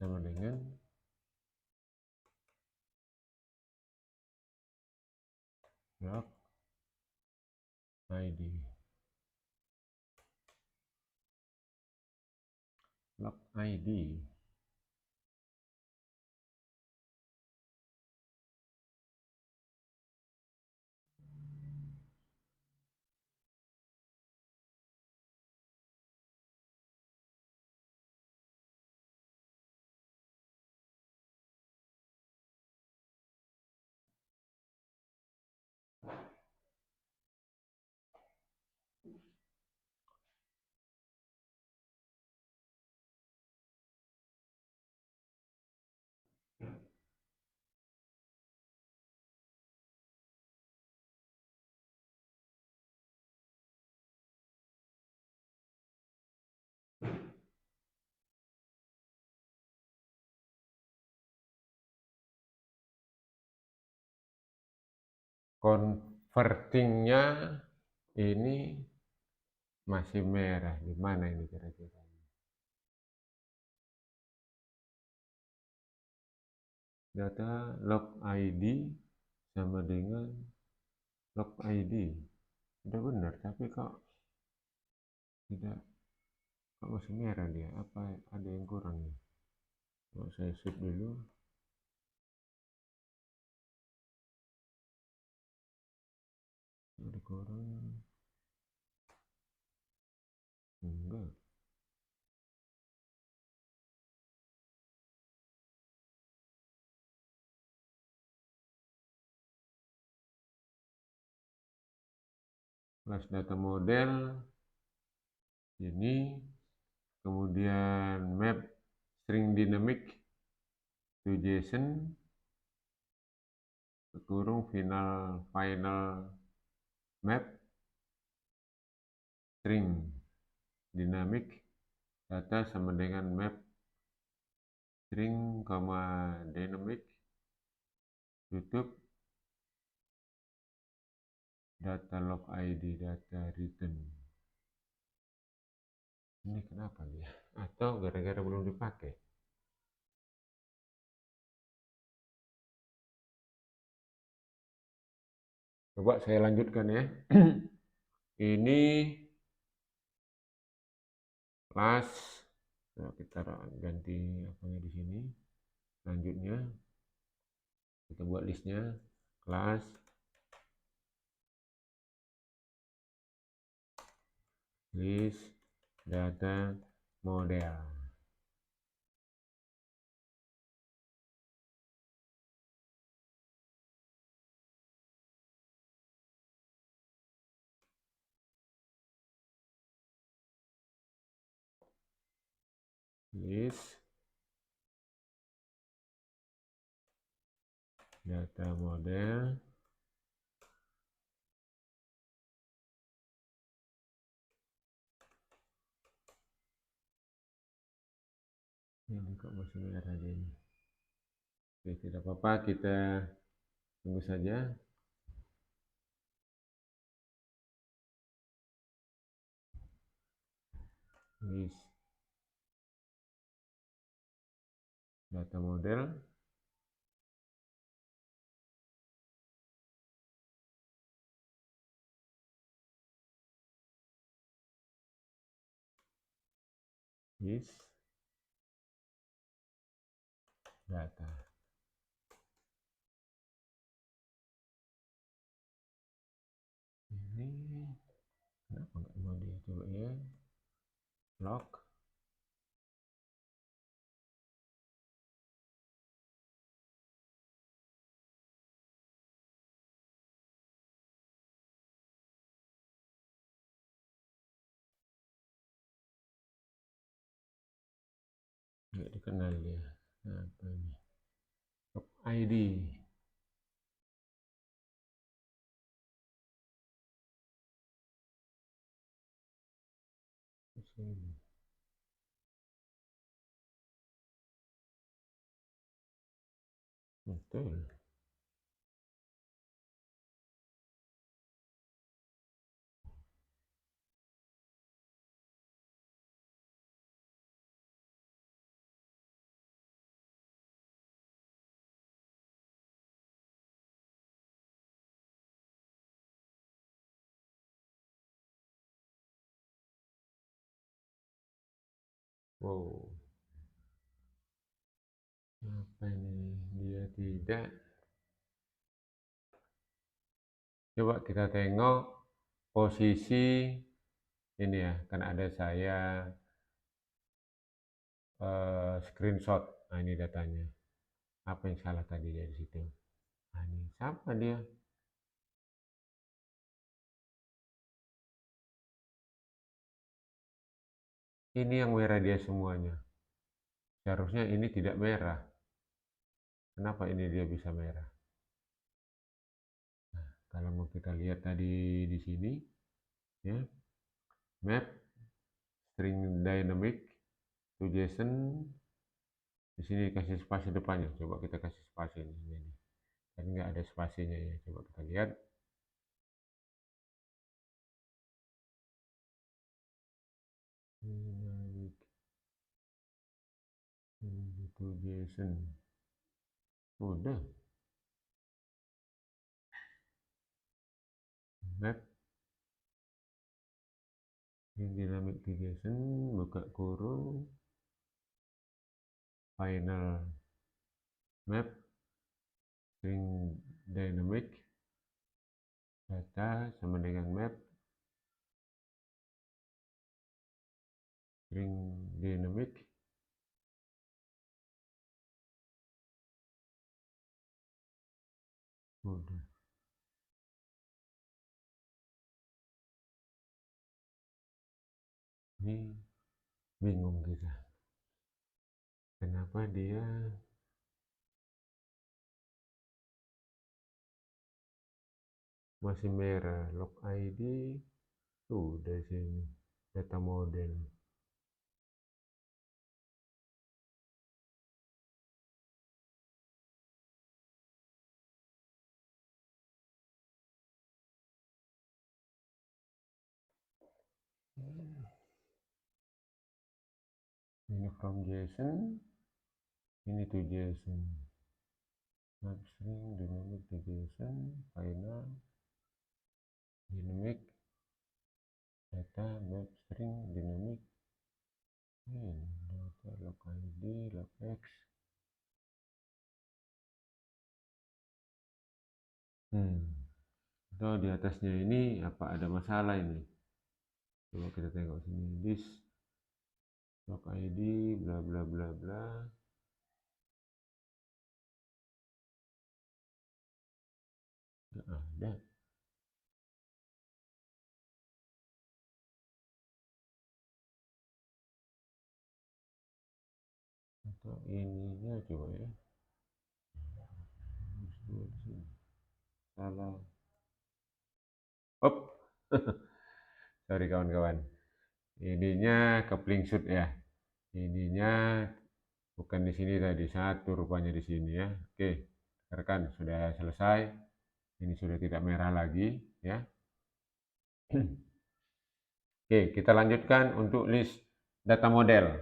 Speaker 1: sama dengan log ID. Log ID. Convertingnya ini masih merah. Di mana ini kira-kira? Data log ID sama dengan log ID. Sudah benar, tapi kok tidak, kok masih merah dia? Apa ada yang kurang ya? Kalau saya save dulu. Ada kurang? Enggak. Kelas data model ini, kemudian map string dynamic to JSON kurung final map string dynamic data sama dengan map string, dynamic tutup data log ID data return. Ini kenapa dia? Atau gara-gara belum dipakai? Coba saya lanjutkan ya. Ini kelas, nah, kita ganti apanya di sini. Selanjutnya kita buat listnya, kelas list data model. List data model. Ini kok masih merah aja ini. Oke, tidak apa-apa, kita tunggu saja. List data model. List data. Ini kenapa nggak mau dia? Coba ya. Log. Nggak dikenal dia. Apa ini? Log ID. Sini. Betul. Wow, apa ini? Dia tidak. Coba kita tengok posisi ini ya, kan ada saya screenshot. Nah, ini datanya. Apa yang salah tadi dari situ? Nah, ini siapa dia? Ini yang merah dia semuanya. Seharusnya ini tidak merah. Kenapa ini dia bisa merah? Nah, kalau mau kita lihat tadi di sini, ya, map string dynamic to JSON. Di sini kasih spasi depannya. Coba kita kasih spasi ini. Kan nggak ada spasinya ya. Coba kita lihat. Dynamic to JSON. Udah. Map dynamic to JSON. Buka kurung. Final map string dynamic data sama dengan map string dynamic udah. Ini bingung kita kenapa dia masih merah. Log ID sudah sini data model. Ini from JSON, ini to JSON. Map string dynamic to JSON, final dynamic data map string dynamic data log ID log X. Atau di atasnya ini apa ada masalah ini? Coba kita tengok sini. This log ID bla bla bla bla. Nggak ada. Atau ininya coba ya. Salah. Op. Sorry kawan-kawan. Ininya kepling shoot ya. Ininya bukan di sini tadi, satu rupanya di sini ya. Oke, rekan sudah selesai. Ini sudah tidak merah lagi ya. Oke, kita lanjutkan untuk list data model.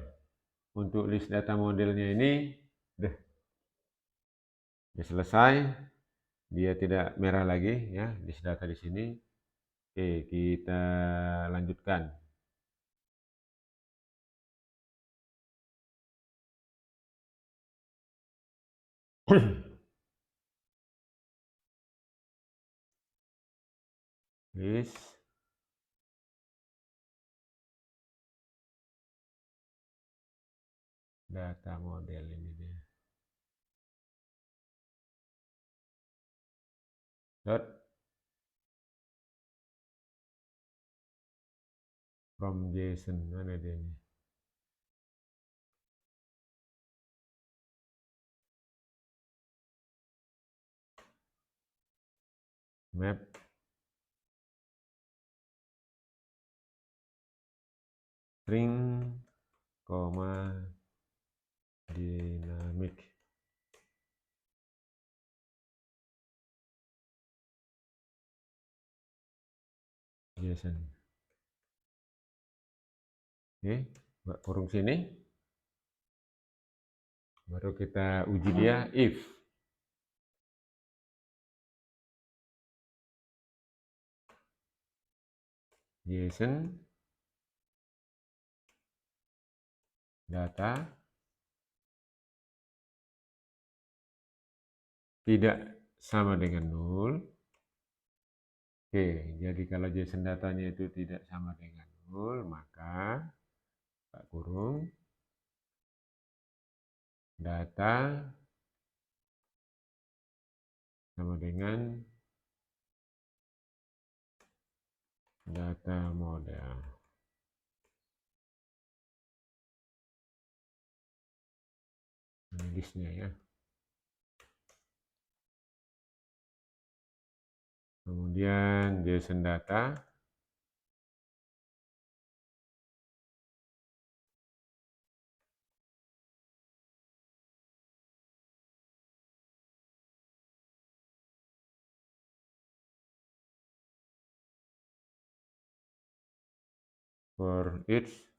Speaker 1: Untuk list data modelnya ini sudah selesai. Dia tidak merah lagi ya, list data di sini. Oke, kita lanjutkan. List data model ini dia. Dot from JSON, mana dia ini? Map string, koma dynamic. JSON. Oke, buat kurung sini. Baru kita uji dia if. JSON data tidak sama dengan 0. Oke, jadi kalau JSON datanya itu tidak sama dengan 0, maka buka kurung data sama dengan data model. Ini listnya ya. Kemudian JSON data for each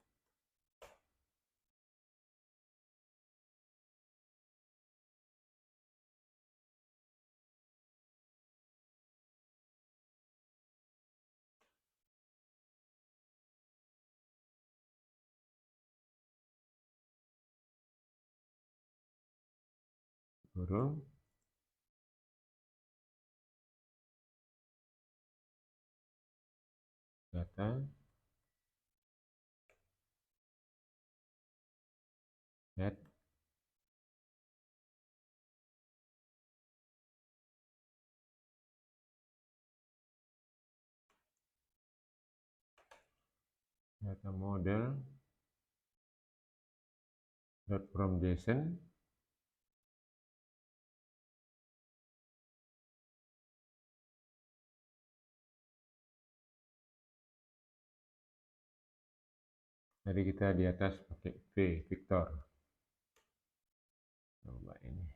Speaker 1: kurung data head data model dot from JSON Jadi kita di atas pakai V, Victor. Coba ini.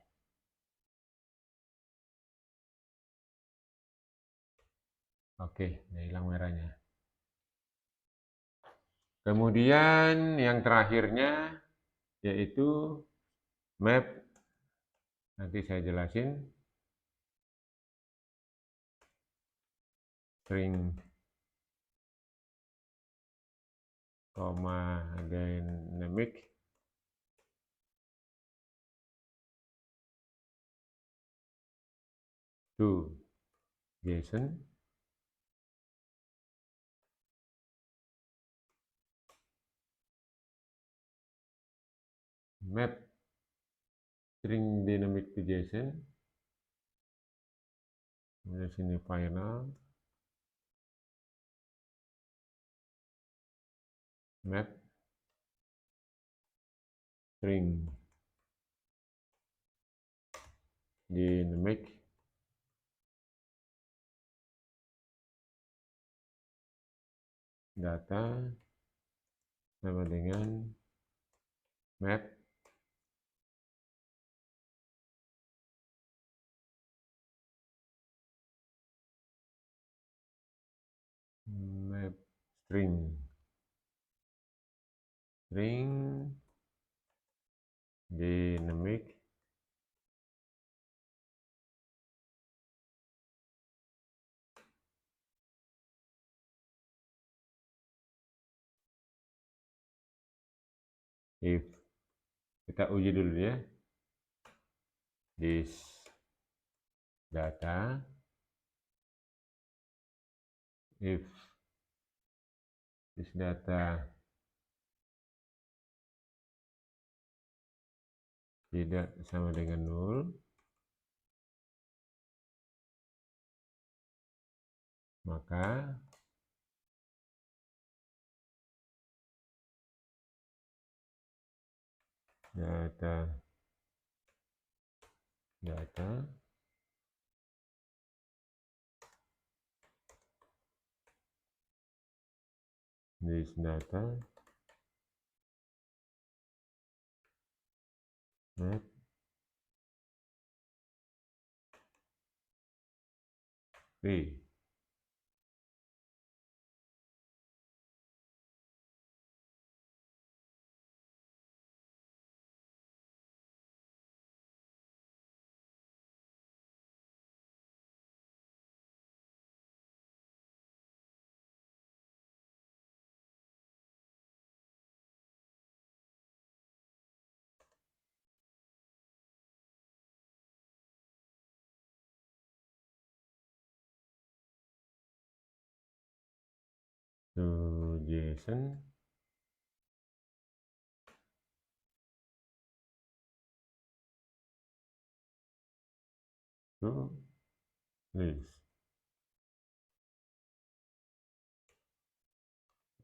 Speaker 1: Oke, udah hilang merahnya. Kemudian yang terakhirnya yaitu map. Nanti saya jelasin. String, dynamic. To JSON. Map string dynamic to JSON. Kemudian sini final. Map string dynamic data sama dengan map string dynamic if. Kita uji dulu ya. This data if this data tidak sama dengan 0, maka data this data map V to JSON to list.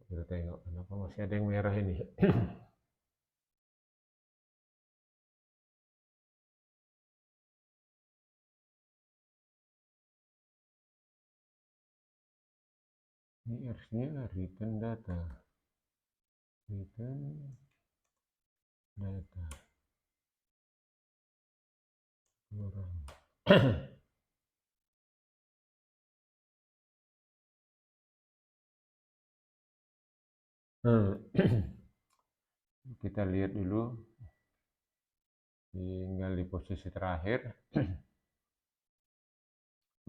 Speaker 1: Kita tengok kenapa masih ada yang merah ini. Ini harusnya return data. Return data. Kurang. Kita lihat dulu. Tinggal di posisi terakhir.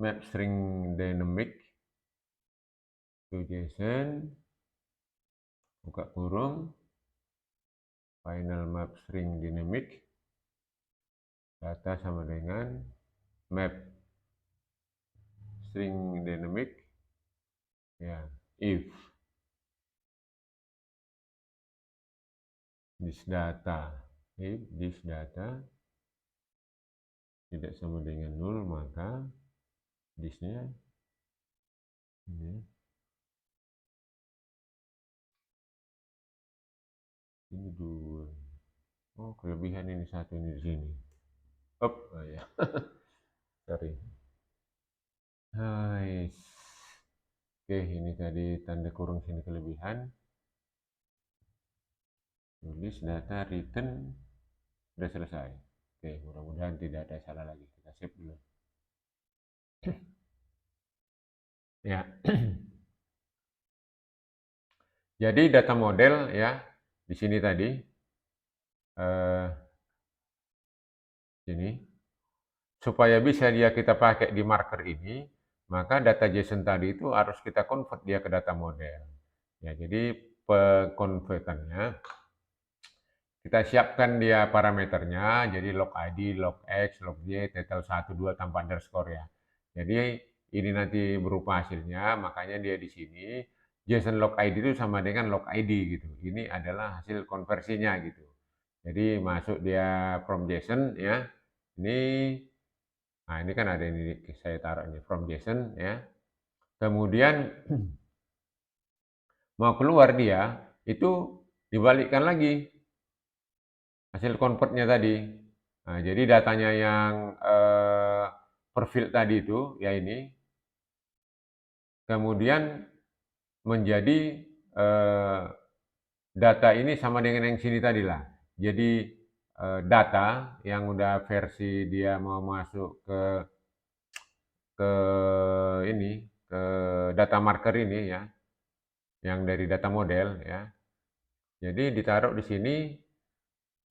Speaker 1: Map string dynamic to JSON. Buka kurung. Final map string dynamic. Data sama dengan map string dynamic. Ya, if this data, if this data tidak sama dengan 0, maka this-nya ini dua. Oh, kelebihan ini satu ini di sini. Oh ya. Sorry. Nice. Oke, ini tadi tanda kurung sini kelebihan. Tulis data return sudah selesai. Oke, mudah-mudahan tidak ada salah lagi. Kita save dulu. Ya. Jadi data model ya di sini tadi ini supaya bisa kita pakai di marker ini, maka data JSON tadi itu harus kita convert dia ke data model. Ya, jadi pengkonvertannya kita siapkan dia parameternya, jadi log ID, log X, log Y, title 1, 2 tanpa underscore ya. Jadi ini nanti berupa hasilnya, makanya dia di sini JSON log ID itu sama dengan log ID gitu. Ini adalah hasil konversinya gitu. Jadi masuk dia from JSON ya. Nah ini kan ada ini saya taruh ini from JSON ya. Kemudian mau keluar dia itu dibalikkan lagi hasil convertnya tadi. Nah, jadi datanya yang per field tadi itu ya ini kemudian menjadi data ini sama dengan yang sini tadi lah. Jadi data yang udah versi dia mau masuk ke ini ke data marker ini ya, yang dari data model ya. Jadi ditaruh di sini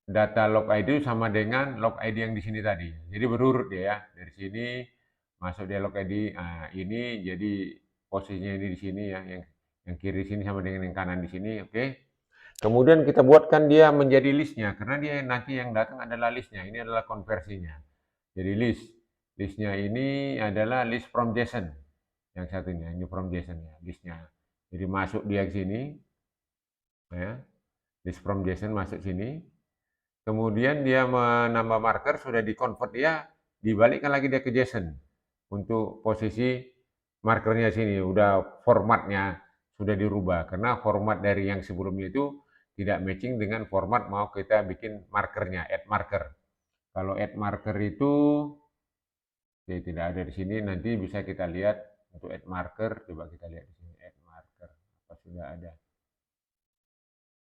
Speaker 1: data log ID sama dengan log ID yang di sini tadi. Jadi berurut dia ya. Dari sini masuk dia log ID. Nah, ini jadi posisinya ini di sini ya, yang kiri sini sama dengan yang kanan di sini, oke. Kemudian kita buatkan dia menjadi listnya, karena dia nanti yang datang adalah listnya. Ini adalah konversinya. Jadi listnya ini adalah list from JSON. Yang satunya, ini from JSON ya, listnya. Jadi masuk dia ke sini, ya, list from JSON masuk sini. Kemudian dia menambah marker, sudah di-convert dia, dibalikkan lagi dia ke JSON. Untuk posisi markernya sini, udah formatnya sudah dirubah. Karena format dari yang sebelumnya itu tidak matching dengan format mau kita bikin markernya, add marker. Kalau add marker itu tidak ada di sini, nanti bisa kita lihat untuk add marker, coba kita lihat di sini add marker, apa sudah ada.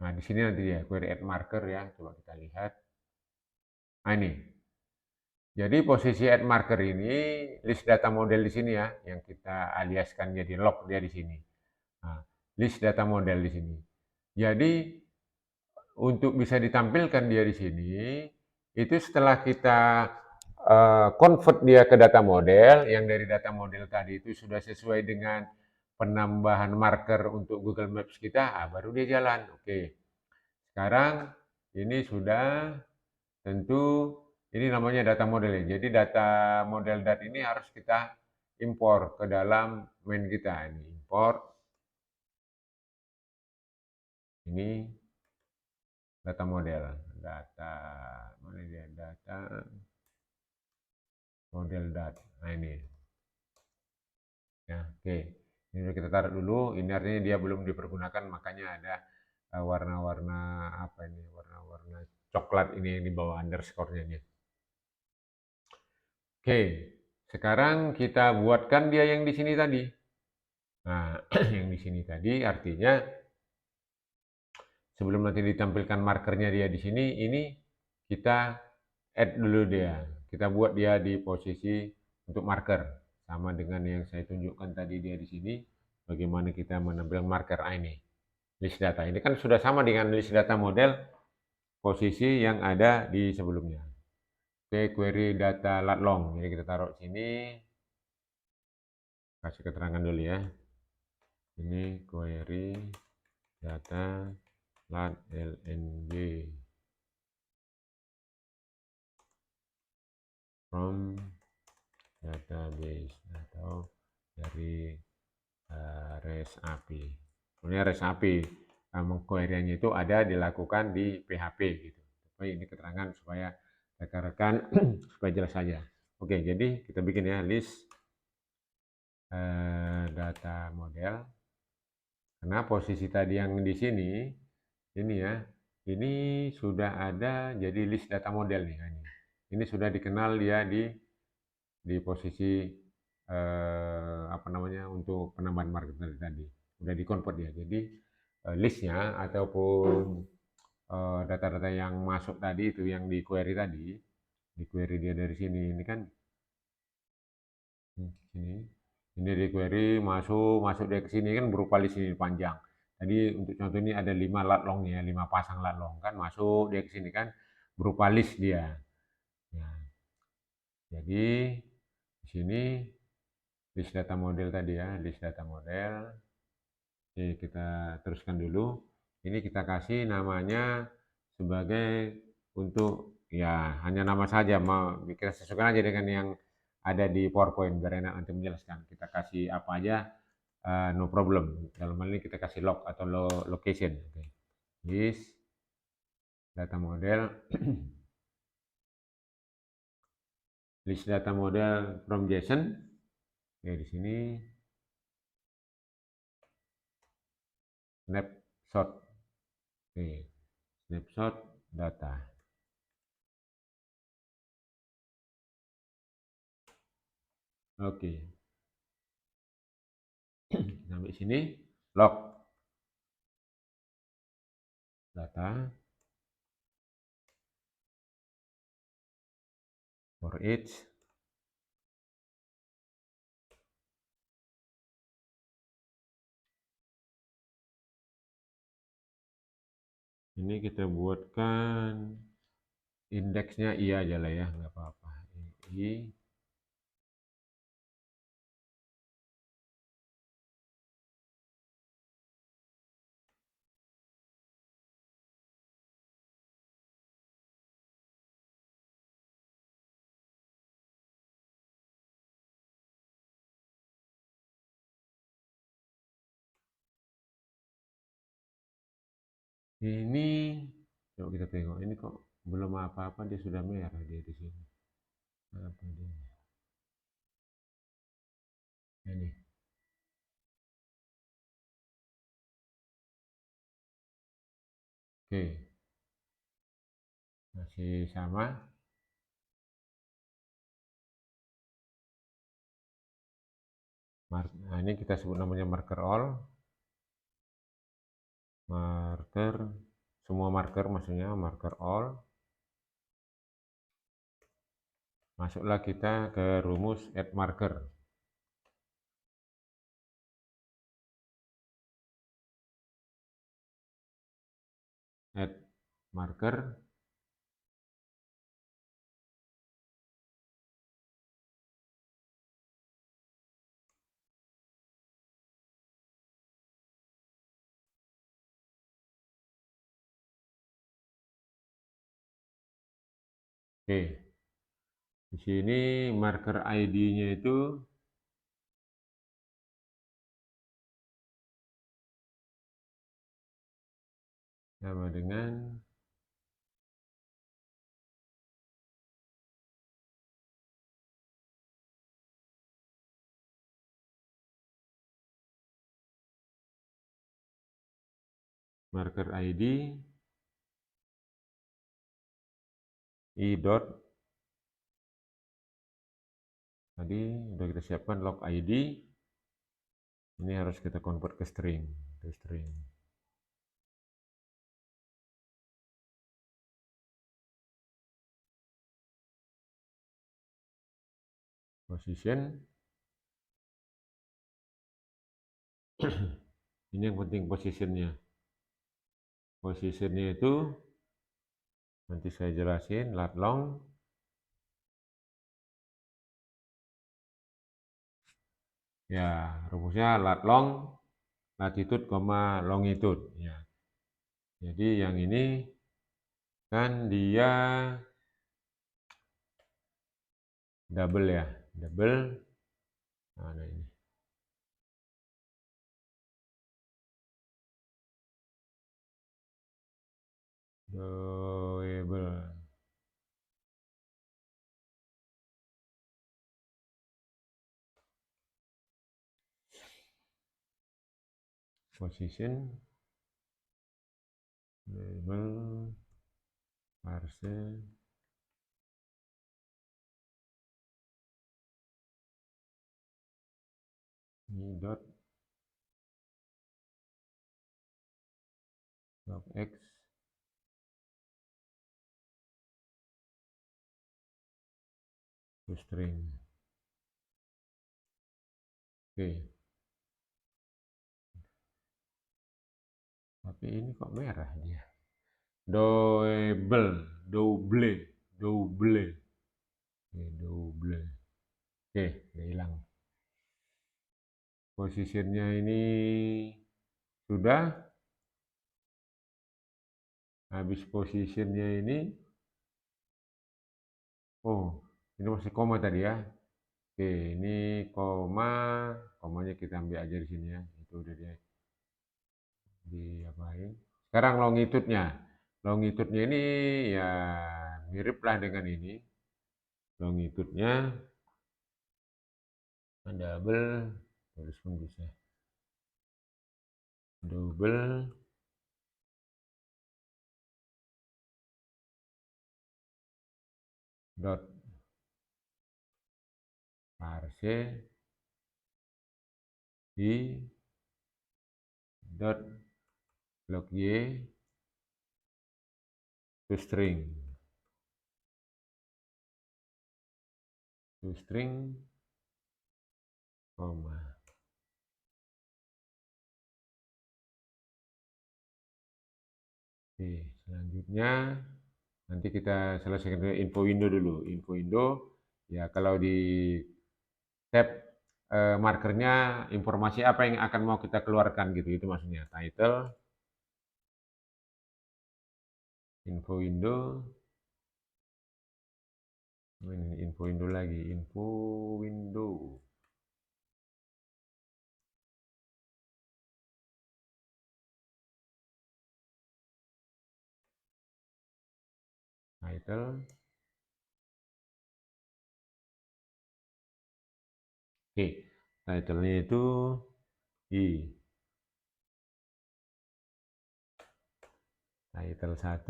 Speaker 1: Nah, di sini nanti ya, query add marker ya, coba kita lihat. Nah, ini. Jadi posisi add marker ini list data model di sini ya, yang kita aliaskan jadi log dia di sini. Nah, list data model di sini. Jadi untuk bisa ditampilkan dia di sini, itu setelah kita convert dia ke data model, yang dari data model tadi itu sudah sesuai dengan penambahan marker untuk Google Maps kita, baru dia jalan. Oke. Sekarang ini sudah tentu ini namanya data model. Jadi data model dat ini harus kita impor ke dalam main kita. Ini import Ini data model, data mana dia, data model data. Nah ini, ya oke. Ini kita taruh dulu. Ini artinya dia belum dipergunakan, makanya ada warna-warna apa ini, warna-warna coklat ini yang di bawah underscore-nya ini. Oke, sekarang kita buatkan dia yang di sini tadi. Nah, yang di sini tadi artinya sebelum nanti ditampilkan markernya dia di sini, ini kita add dulu dia. Kita buat dia di posisi untuk marker. Sama dengan yang saya tunjukkan tadi dia di sini, bagaimana kita menampilkan marker ini. List data. Ini kan sudah sama dengan list data model posisi yang ada di sebelumnya. Oke, query data lat long. Jadi kita taruh sini. Kasih keterangan dulu ya. Ini query data lat lng from database atau dari REST API. Kemudian REST API mengquery-nya itu ada dilakukan di PHP gitu. Tapi ini keterangan supaya rekan-rekan supaya jelas saja. Oke, jadi kita bikin ya list data model. Karena posisi tadi yang di sini, ini ya, ini sudah ada jadi list data model nih. Ini sudah dikenal dia di posisi apa namanya untuk penambahan market tadi. Sudah di-convert ya. Jadi listnya ataupun data-data yang masuk tadi itu yang di query tadi, di query dia dari sini. Ini kan sini. Ini di query masuk dia ke sini kan berupa list ini panjang. Tadi untuk contoh ini ada 5 lat long ya, 5 pasang lat long kan masuk dia ke sini kan berupa list dia. Ya. Jadi di sini list data model tadi ya, list data model. Oke, kita teruskan dulu. Ini kita kasih namanya sebagai untuk ya hanya nama saja, mau kita sesuaikan aja dengan yang ada di PowerPoint biar enak nanti menjelaskan. Kita kasih apa aja, no problem. Dalam hal ini kita kasih log atau location. Okay. List data model, list data model from JSON. Oke, di sini snapshot. Oke, snapshot data. Oke. Sampai sini log data for each ini kita buatkan indeksnya iya aja lah ya, nggak apa-apa. Ini coba kita tengok, ini kok belum apa-apa dia sudah merah dia di sini. Apa dia? Ini. Oke. Masih sama. Nah, ini kita sebut namanya marker all. Marker, semua marker maksudnya marker all. Masuklah kita ke rumus add marker. Add marker. Oke. Di sini marker ID-nya itu sama dengan marker ID i dot, tadi sudah kita siapkan log ID, ini harus kita convert ke string, position. Ini yang penting positionnya. Positionnya itu nanti saya jelasin, lat long. Ya, rumusnya lat long, latitude, longitude. Ya. Jadi yang ini kan dia double ya, double. Nah, ini. Double. Position label parse ini dot log x to string. Oke. Tapi ini kok merah dia. Double. Oke, double. Oke, udah hilang. Posisinya ini sudah. Habis posisinya ini, oh, ini masih koma tadi ya. Oke, ini komanya kita ambil aja di sini ya. Itu udah dia diapain. Sekarang longitude-nya. Longitude-nya ini ya mirip lah dengan ini. Longitude-nya double, tulis pun bisa. Double dot parse di dot log y to string. To string, koma. Oke, selanjutnya nanti kita selesaikan info window dulu. Info window, ya kalau di tab markernya informasi apa yang akan mau kita keluarkan gitu, itu maksudnya. Title, info window, ini info window lagi, info window. Title. Oke, title-nya itu i. Title 1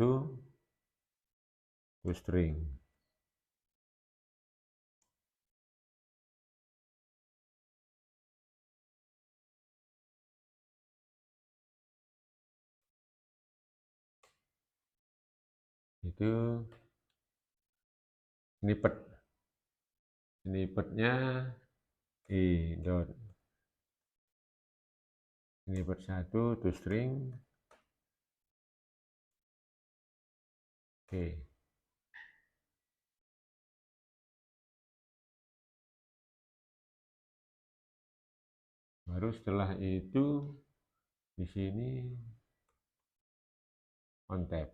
Speaker 1: to string. Itu snippet. Snippetnya i dot snippet 1 to string. Oke. Baru setelah itu di sini on tab.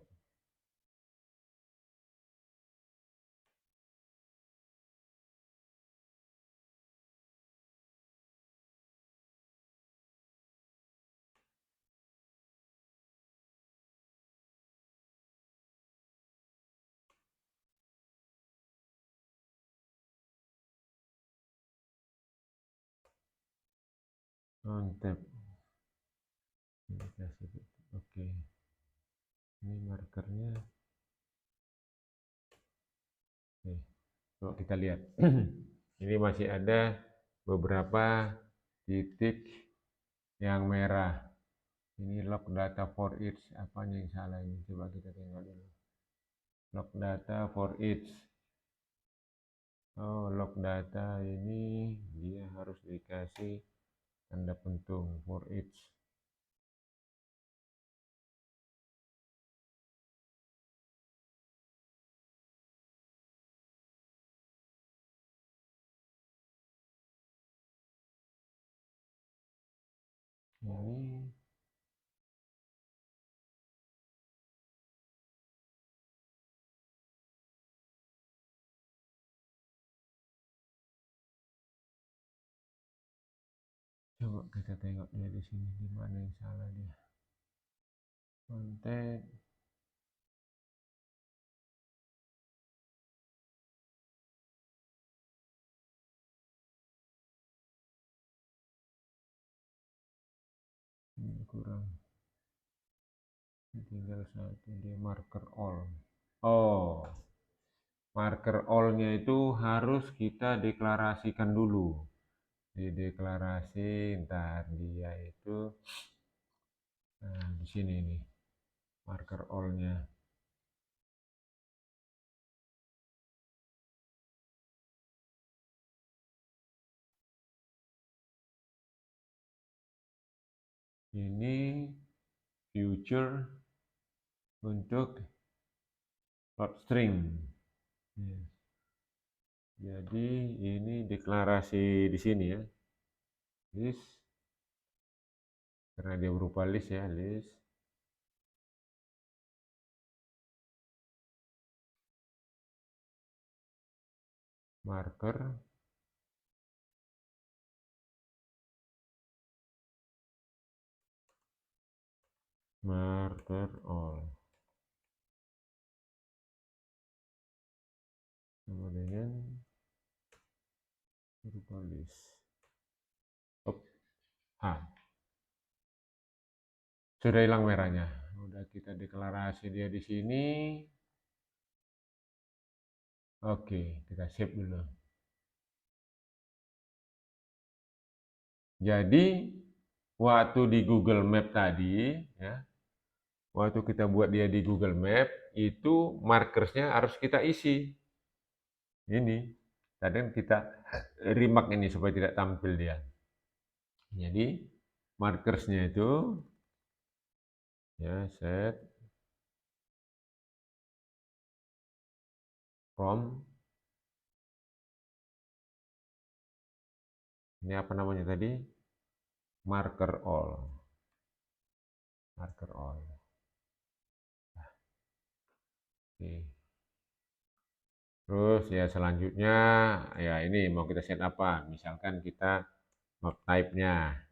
Speaker 1: on tab. Oke, ini markernya. Oke, kalau kita lihat, ini masih ada beberapa titik yang merah. Ini log data for each. Apanya yang salah ini? Coba kita tengok dulu. Log data for each. Oh, log data ini dia harus dikasih tanda pentung for each. Ini coba kita tengok dia di sini, di mana yang salah dia. Konten. Ini kurang. Tinggal satu, dia marker all. Oh, marker all-nya itu harus kita deklarasikan dulu. Di deklarasi, ntar dia itu di sini nih marker all-nya. Ini future untuk plot string. Jadi ini deklarasi di sini ya, list, karena dia berupa list ya, list. Marker all sama dengan berupa list. Sudah hilang merahnya. Udah kita deklarasi dia di sini. Oke, kita save dulu. Jadi waktu di Google Map tadi ya, waktu kita buat dia di Google Map itu markersnya harus kita isi. Ini kadang kita remark ini supaya tidak tampil dia. Jadi markersnya itu ya set from, ini apa namanya tadi, marker all. Oke. Terus ya selanjutnya ya ini mau kita set apa, misalkan kita map type-nya.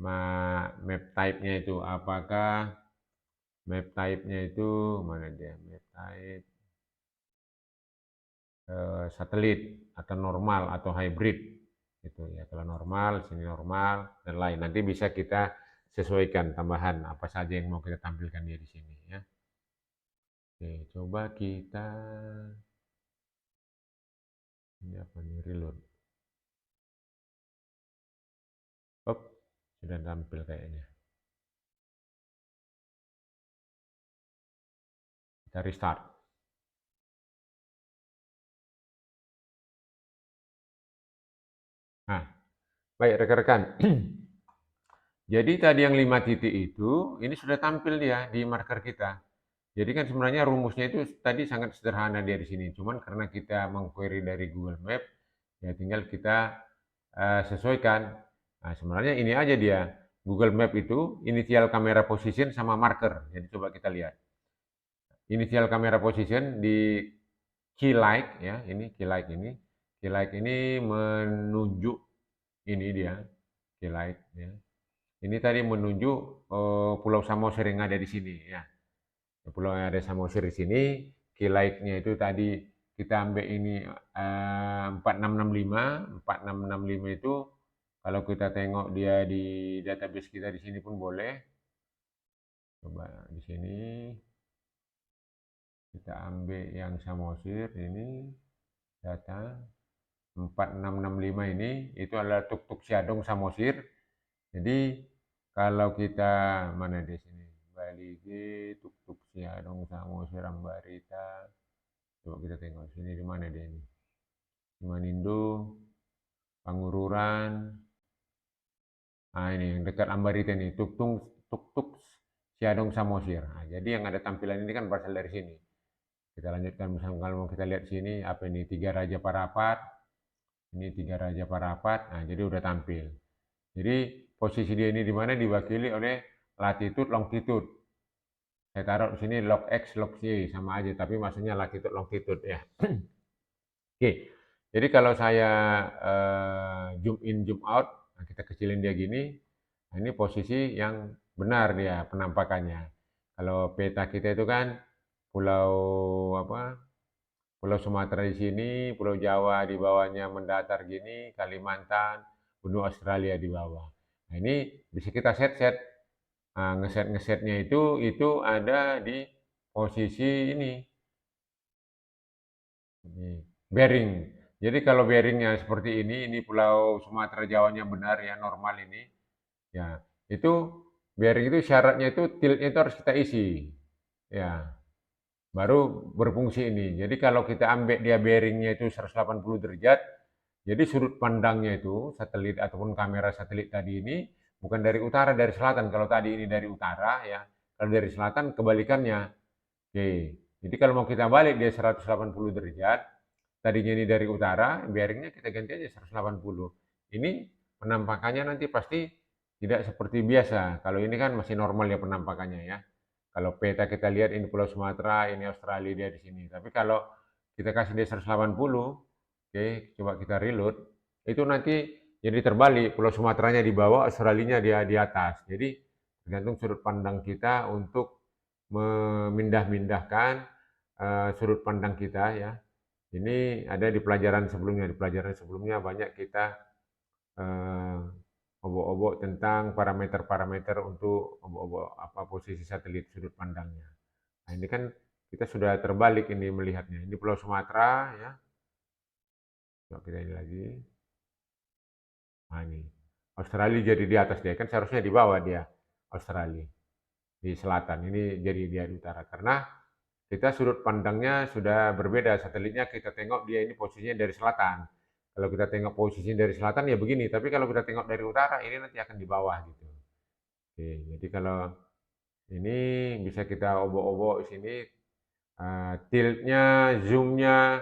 Speaker 1: Map type-nya itu apakah map type-nya itu mana dia, map type satelit atau normal atau hybrid itu ya. Kalau normal sini normal dan lain, nanti bisa kita sesuaikan tambahan apa saja yang mau kita tampilkan dia di sini ya. Oke, coba kita ini apa nih, reload. Sudah tampil kayaknya. Kita restart. Nah, baik rekan-rekan. Jadi tadi yang 5 titik itu, ini sudah tampil dia di marker kita. Jadi kan sebenarnya rumusnya itu tadi sangat sederhana dia di sini. Cuman karena kita mengquery dari Google Map, ya tinggal kita sesuaikan. Nah, sebenarnya ini aja dia. Google Map itu initial camera position sama marker. Jadi coba kita lihat. Initial camera position di key light ya, ini key light ini. Key light ini menunjuk ini dia, key light ya. Ini tadi menunjuk Pulau Samosir yang ada di sini ya. Pulau yang ada Samosir di sini, key light-nya itu tadi kita ambil ini 4665 itu Kalau kita tengok dia di database kita di sini pun boleh. Coba di sini kita ambil yang Samosir ini, data 4665 ini itu adalah tuk-tuk Siadong Samosir. Jadi kalau kita mana di sini Bali G, tuk-tuk Siadong Samosir Ambarita. Coba kita tengok sini di mana dia ini. Di Manindo, Pangururan. Nah ini yang dekat Ambarita ini, tuk-tuk Siadong Samosir. Nah, jadi yang ada tampilan ini kan berasal dari sini. Kita lanjutkan, misalnya kalau mau kita lihat sini, apa ini, Tiga Raja Parapat. Ini Tiga Raja Parapat, nah jadi udah tampil. Jadi posisi dia ini di mana diwakili oleh latitude, longitude. Saya taruh di sini log X, log Y, sama aja, tapi maksudnya latitude, longitude ya. Oke, jadi kalau saya zoom in, zoom out, nah kita kecilin dia gini, nah ini posisi yang benar dia penampakannya. Kalau peta kita itu kan pulau apa? Pulau Sumatera di sini, Pulau Jawa di bawahnya mendatar gini, Kalimantan, benua Australia di bawah. Nah ini bisa kita set-set. Nah, ngeset-ngesetnya itu ada di posisi ini bearing. Jadi kalau bearingnya seperti ini Pulau Sumatera Jawanya benar ya, normal ini. Ya, itu bearing itu syaratnya itu tiltnya itu harus kita isi. Ya, baru berfungsi ini. Jadi kalau kita ambil dia bearingnya itu 180 derajat, jadi sudut pandangnya itu satelit ataupun kamera satelit tadi ini bukan dari utara, dari selatan. Kalau tadi ini dari utara ya, kalau dari selatan kebalikannya. Oke. Jadi kalau mau kita balik dia 180 derajat, tadinya ini dari utara, bearingnya kita ganti aja 180. Ini penampakannya nanti pasti tidak seperti biasa. Kalau ini kan masih normal ya penampakannya ya. Kalau peta kita lihat ini Pulau Sumatera, ini Australia dia di sini. Tapi kalau kita kasih dia 180, oke, coba kita reload, itu nanti jadi terbalik, Pulau Sumateranya di bawah, Australianya dia di atas. Jadi tergantung sudut pandang kita untuk memindah-mindahkan sudut pandang kita ya. Ini ada di pelajaran sebelumnya. Di pelajaran sebelumnya banyak kita obok-obok tentang parameter-parameter untuk obok-obok apa posisi satelit sudut pandangnya. Nah ini kan kita sudah terbalik ini melihatnya. Ini Pulau Sumatera ya. Coba kita ini lagi. Nah ini Australia jadi di atas dia, kan seharusnya di bawah dia Australia di selatan. Ini jadi dia di utara karena kita sudut pandangnya sudah berbeda. Satelitnya kita tengok dia ini posisinya dari selatan. Kalau kita tengok posisinya dari selatan ya begini, tapi kalau kita tengok dari utara ini nanti akan di bawah gitu. Oke, jadi kalau ini bisa kita obok-obok sini tiltnya, zoomnya,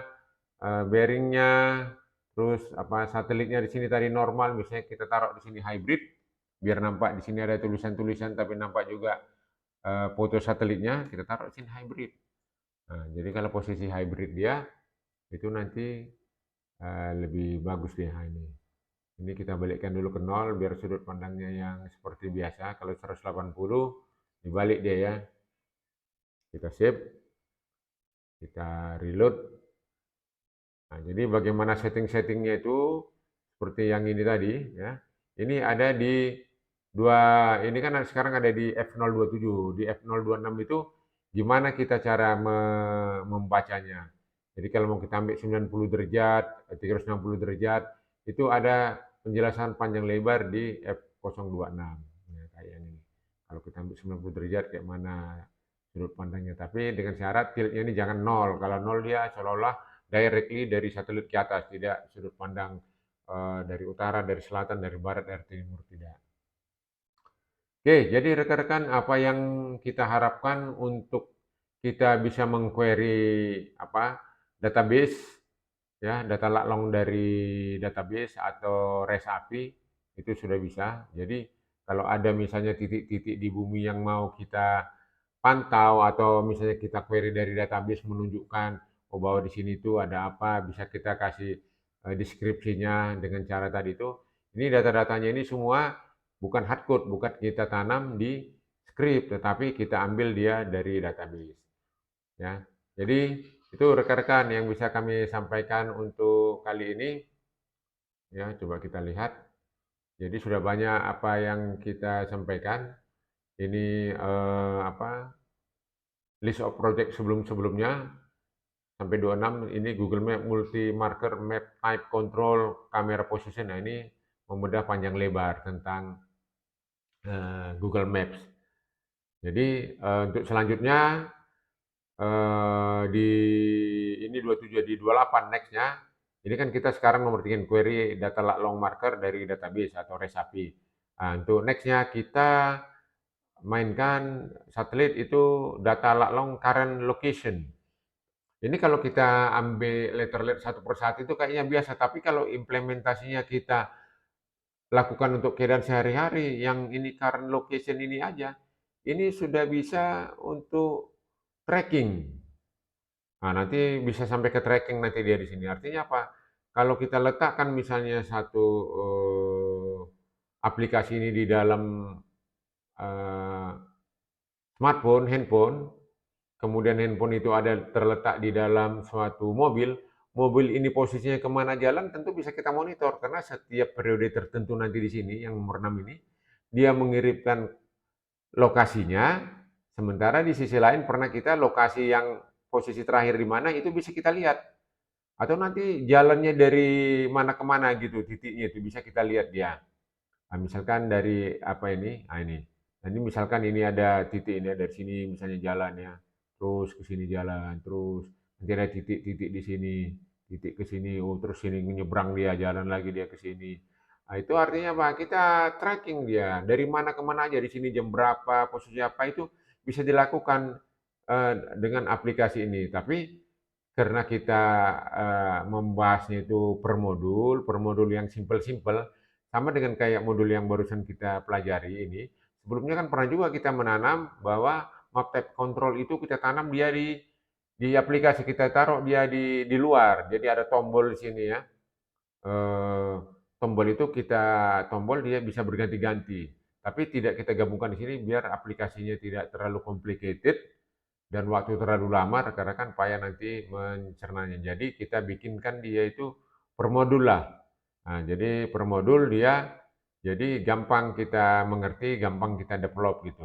Speaker 1: bearingnya, terus apa satelitnya di sini tadi normal, misalnya kita taruh di sini hybrid, biar nampak di sini ada tulisan-tulisan tapi nampak juga foto satelitnya, kita taruh di sini hybrid. Nah, jadi kalau posisi hybrid dia itu nanti lebih bagus dia ini. Ini kita balikkan dulu ke 0 biar sudut pandangnya yang seperti biasa. Kalau 180 dibalik dia ya. Kita save, kita reload. Nah, jadi bagaimana setting-settingnya itu seperti yang ini tadi ya. Ini ada di ini kan sekarang ada di F027, di F026 itu gimana kita cara membacanya. Jadi kalau mau kita ambil 90 derajat, 360 derajat, itu ada penjelasan panjang lebar di F026. Ya, kayak ini. Kalau kita ambil 90 derajat kayak mana sudut pandangnya. Tapi dengan syarat tiltnya ini jangan 0. Kalau 0 dia seolah-olah directly dari satelit ke atas, tidak sudut pandang dari utara, dari selatan, dari barat, dari timur, tidak. Oke, jadi rekan-rekan apa yang kita harapkan untuk kita bisa mengquery database ya, data laklong dari database atau REST API itu sudah bisa. Jadi kalau ada misalnya titik-titik di bumi yang mau kita pantau atau misalnya kita query dari database menunjukkan bahwa di sini tuh ada apa, bisa kita kasih deskripsinya dengan cara tadi itu. Ini data-datanya ini semua bukan hardcode, bukan kita tanam di script, tetapi kita ambil dia dari database. Ya, jadi itu rekan-rekan yang bisa kami sampaikan untuk kali ini. Ya, coba kita lihat. Jadi sudah banyak apa yang kita sampaikan. Ini list of project sebelum-sebelumnya sampai 26 ini Google Map multi marker map type control camera position. Nah, ini membedah panjang lebar tentang Google Maps. Jadi untuk selanjutnya di ini 27 di 28 nextnya. Ini kan kita sekarang memerhatikan query data long marker dari database atau REST API. Nah, untuk nextnya kita mainkan satelit itu data long current location. Ini kalau kita ambil letter satu persatu itu kayaknya biasa, tapi kalau implementasinya kita lakukan untuk keadaan sehari-hari, yang ini current location ini aja, ini sudah bisa untuk tracking. Nah, nanti bisa sampai ke tracking nanti dia di sini. Artinya apa? Kalau kita letakkan misalnya satu aplikasi ini di dalam eh, smartphone, handphone, kemudian handphone itu ada terletak di dalam suatu mobil, mobil ini posisinya kemana jalan tentu bisa kita monitor karena setiap periode tertentu nanti di sini yang nomor 6 ini dia mengirimkan lokasinya, sementara di sisi lain pernah kita lokasi yang posisi terakhir di mana itu bisa kita lihat atau nanti jalannya dari mana ke mana gitu titiknya itu bisa kita lihat dia. Nah, misalkan dari apa ini? Ah, ini. Nanti misalkan ini ada titik ini dari sini misalnya jalan ya, terus ke sini jalan, terus nanti ada titik-titik di sini, titik ke sini, oh terus sini nyebrang dia jalan lagi dia ke sini. Nah, itu artinya apa? Kita tracking dia dari mana ke mana aja di sini jam berapa, posisi apa itu bisa dilakukan dengan aplikasi ini. Tapi karena kita membahasnya itu per modul yang simpel-simpel, sama dengan kayak modul yang barusan kita pelajari ini, sebelumnya kan pernah juga kita menanam bahwa map type control itu kita tanam dia di aplikasi, kita taruh dia di luar. Jadi ada tombol di sini ya. Eh, Tombol itu kita tombol dia bisa berganti-ganti. Tapi tidak kita gabungkan di sini biar aplikasinya tidak terlalu complicated dan waktu terlalu lama karena kan payah nanti mencernanya. Jadi kita bikinkan dia itu per modul lah. Nah, jadi per modul dia jadi gampang kita mengerti, gampang kita develop gitu.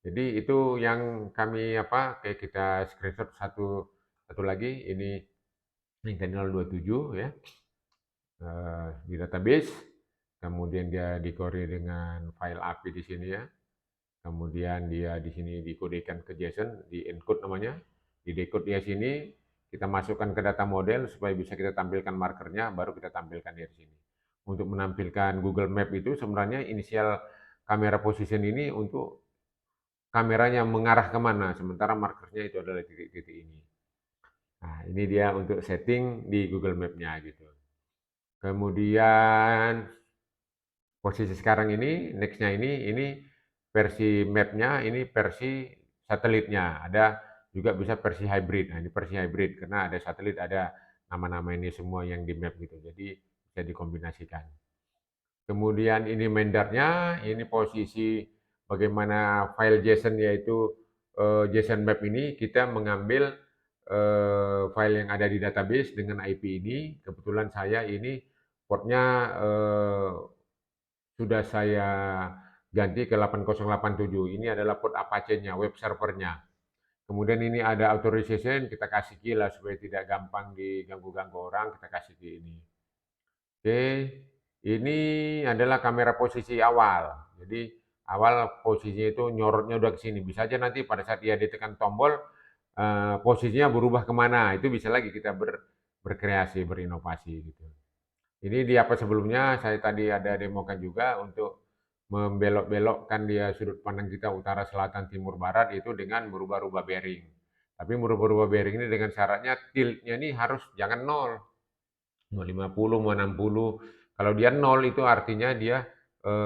Speaker 1: Jadi itu yang kami apa kayak kita screenshot satu satu lagi ini Nintendo 27 ya di database. Kemudian dia di-query dengan file API di sini ya. Kemudian dia di sini dikodekan ke JSON, di encode namanya, di decode dia sini, kita masukkan ke data model supaya bisa kita tampilkan markernya, baru kita tampilkan di sini. Untuk menampilkan Google Map itu sebenarnya inisial kamera position ini untuk kameranya mengarah kemana, sementara markernya itu adalah titik-titik ini. Nah, ini dia untuk setting di Google Map-nya gitu. Kemudian posisi sekarang ini, next-nya ini versi map-nya, ini versi satelitnya. Ada juga bisa versi hybrid. Nah, ini versi hybrid karena ada satelit, ada nama-nama ini semua yang di map gitu. Jadi bisa dikombinasikan. Kemudian ini mendarnya, ini posisi bagaimana file JSON yaitu JSON map ini kita mengambil file yang ada di database dengan IP ini. Kebetulan saya ini portnya sudah saya ganti ke 8087. Ini adalah port Apache-nya, web servernya. Kemudian ini ada authorization, kita kasih key lah supaya tidak gampang diganggu-ganggu orang, kita kasih key ini. Oke, ini adalah kamera posisi awal. Jadi awal posisinya itu nyorotnya udah ke sini. Bisa aja nanti pada saat dia ditekan tombol, posisinya berubah kemana. Itu bisa lagi kita berkreasi, berinovasi gitu. Ini di apa sebelumnya saya tadi ada demokan juga untuk membelok-belokkan dia sudut pandang kita utara, selatan, timur, barat itu dengan merubah-rubah bearing. Tapi merubah-rubah bearing ini dengan syaratnya tiltnya ini harus jangan 0, mau 50, mau 60. Kalau dia 0 itu artinya dia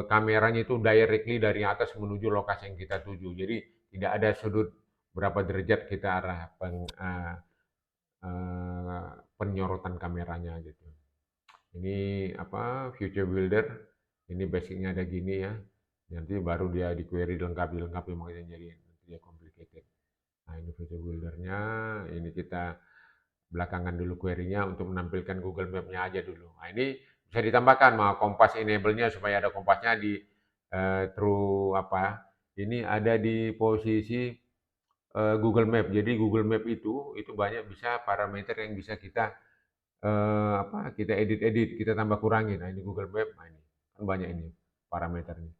Speaker 1: kameranya itu directly dari atas menuju lokasi yang kita tuju. Jadi tidak ada sudut berapa derajat kita arah penyorotan kameranya gitu. Ini apa future builder, ini basicnya ada gini ya, nanti baru dia di query dilengkapi makanya jadi nanti dia complicated. Nah ini future buildernya, ini kita belakangan dulu query-nya untuk menampilkan Google Map-nya aja dulu. Nah ini bisa ditambahkan mau kompas enable-nya supaya ada kompasnya di true apa, ini ada di posisi Google Map. Jadi Google Map itu banyak bisa parameter yang bisa kita apa, kita edit-edit, kita tambah kurangin. Nah, ini Google Map, nah ini kan banyak ini parameternya.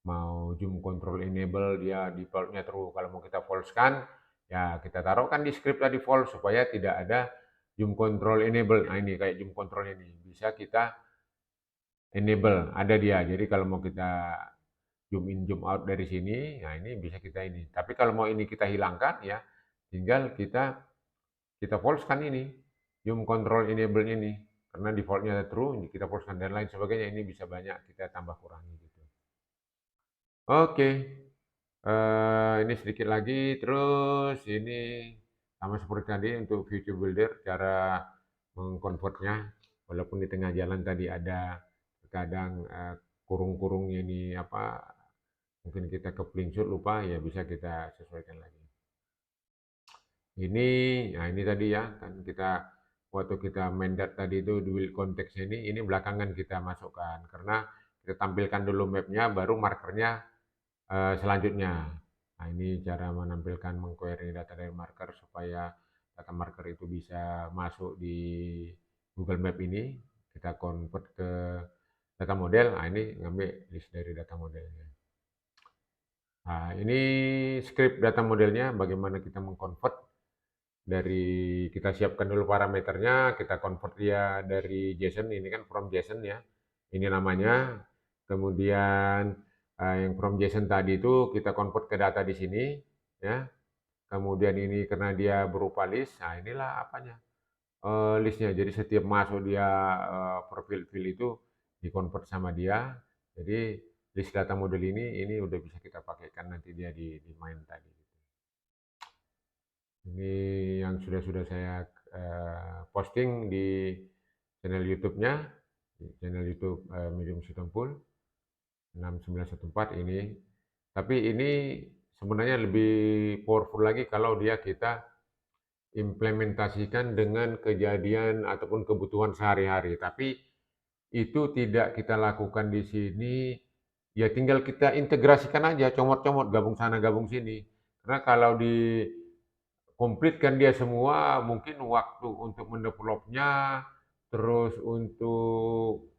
Speaker 1: Mau zoom control enable dia defaultnya true. Kalau mau kita false-kan, ya kita taruhkan di script tadi false supaya tidak ada zoom control enable. Nah ini kayak zoom control ini bisa kita enable, ada dia. Jadi kalau mau kita zoom in zoom out dari sini, nah ini bisa kita ini. Tapi kalau mau ini kita hilangkan ya, tinggal kita false kan ini zoom control enable ini karena defaultnya true, kita false kan dan lain sebagainya. Ini bisa banyak kita tambah kurangi gitu. Oke, ini sedikit lagi. Terus ini sama seperti tadi untuk future builder cara mengkonvertnya, walaupun di tengah jalan tadi ada kadang kurung-kurungnya ini apa, mungkin kita keplingsut lupa ya, bisa kita sesuaikan lagi. Ini, nah ini tadi ya, kan kita waktu kita mendat tadi itu dual konteks ini belakangan kita masukkan karena kita tampilkan dulu mapnya, baru markernya selanjutnya. Nah ini cara menampilkan mengquery data dari marker supaya data marker itu bisa masuk di Google Map ini, kita convert ke data model. Nah ini ngambil list dari data modelnya. Nah ini script data modelnya, bagaimana kita mengconvert dari, kita siapkan dulu parameternya, kita convert dia dari JSON, ini kan from JSON ya, ini namanya. Kemudian yang from JSON tadi itu kita convert ke data di sini ya. Kemudian ini karena dia berupa list, nah inilah apanya listnya. Jadi setiap masuk dia profil fill itu dikonvert sama dia. Jadi list data model ini udah bisa kita pakaikan nanti dia di main tadi. Ini yang sudah saya posting di channel YouTube-nya, channel YouTube Medium Sitompul 6914 ini. Tapi ini sebenarnya lebih powerful lagi kalau dia kita implementasikan dengan kejadian ataupun kebutuhan sehari-hari. Tapi itu tidak kita lakukan di sini, ya tinggal kita integrasikan aja, comot-comot, gabung sana, gabung sini. Karena kalau di komplitkan dia semua, mungkin waktu untuk mendevelopnya, terus untuk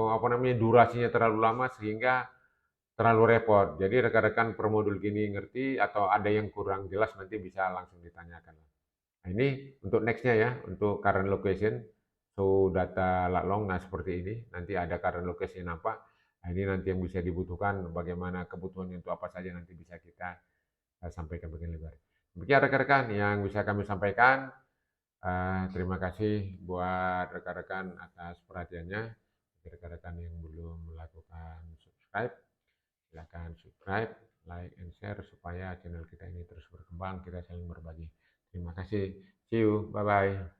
Speaker 1: apa namanya, durasinya terlalu lama sehingga terlalu repot. Jadi rekan-rekan per modul gini ngerti atau ada yang kurang jelas nanti bisa langsung ditanyakan. Nah, ini untuk nextnya ya, untuk current location, so data latlong, nah seperti ini, nanti ada current location apa, nah ini nanti yang bisa dibutuhkan, bagaimana kebutuhannya untuk apa saja nanti bisa kita sampaikan bagian lebar. Demikian rekan-rekan yang bisa kami sampaikan. Terima kasih buat rekan-rekan atas perhatiannya. Bagi rekan-rekan yang belum melakukan subscribe, silakan subscribe, like, and share supaya channel kita ini terus berkembang, kita saling berbagi. Terima kasih. See you. Bye-bye.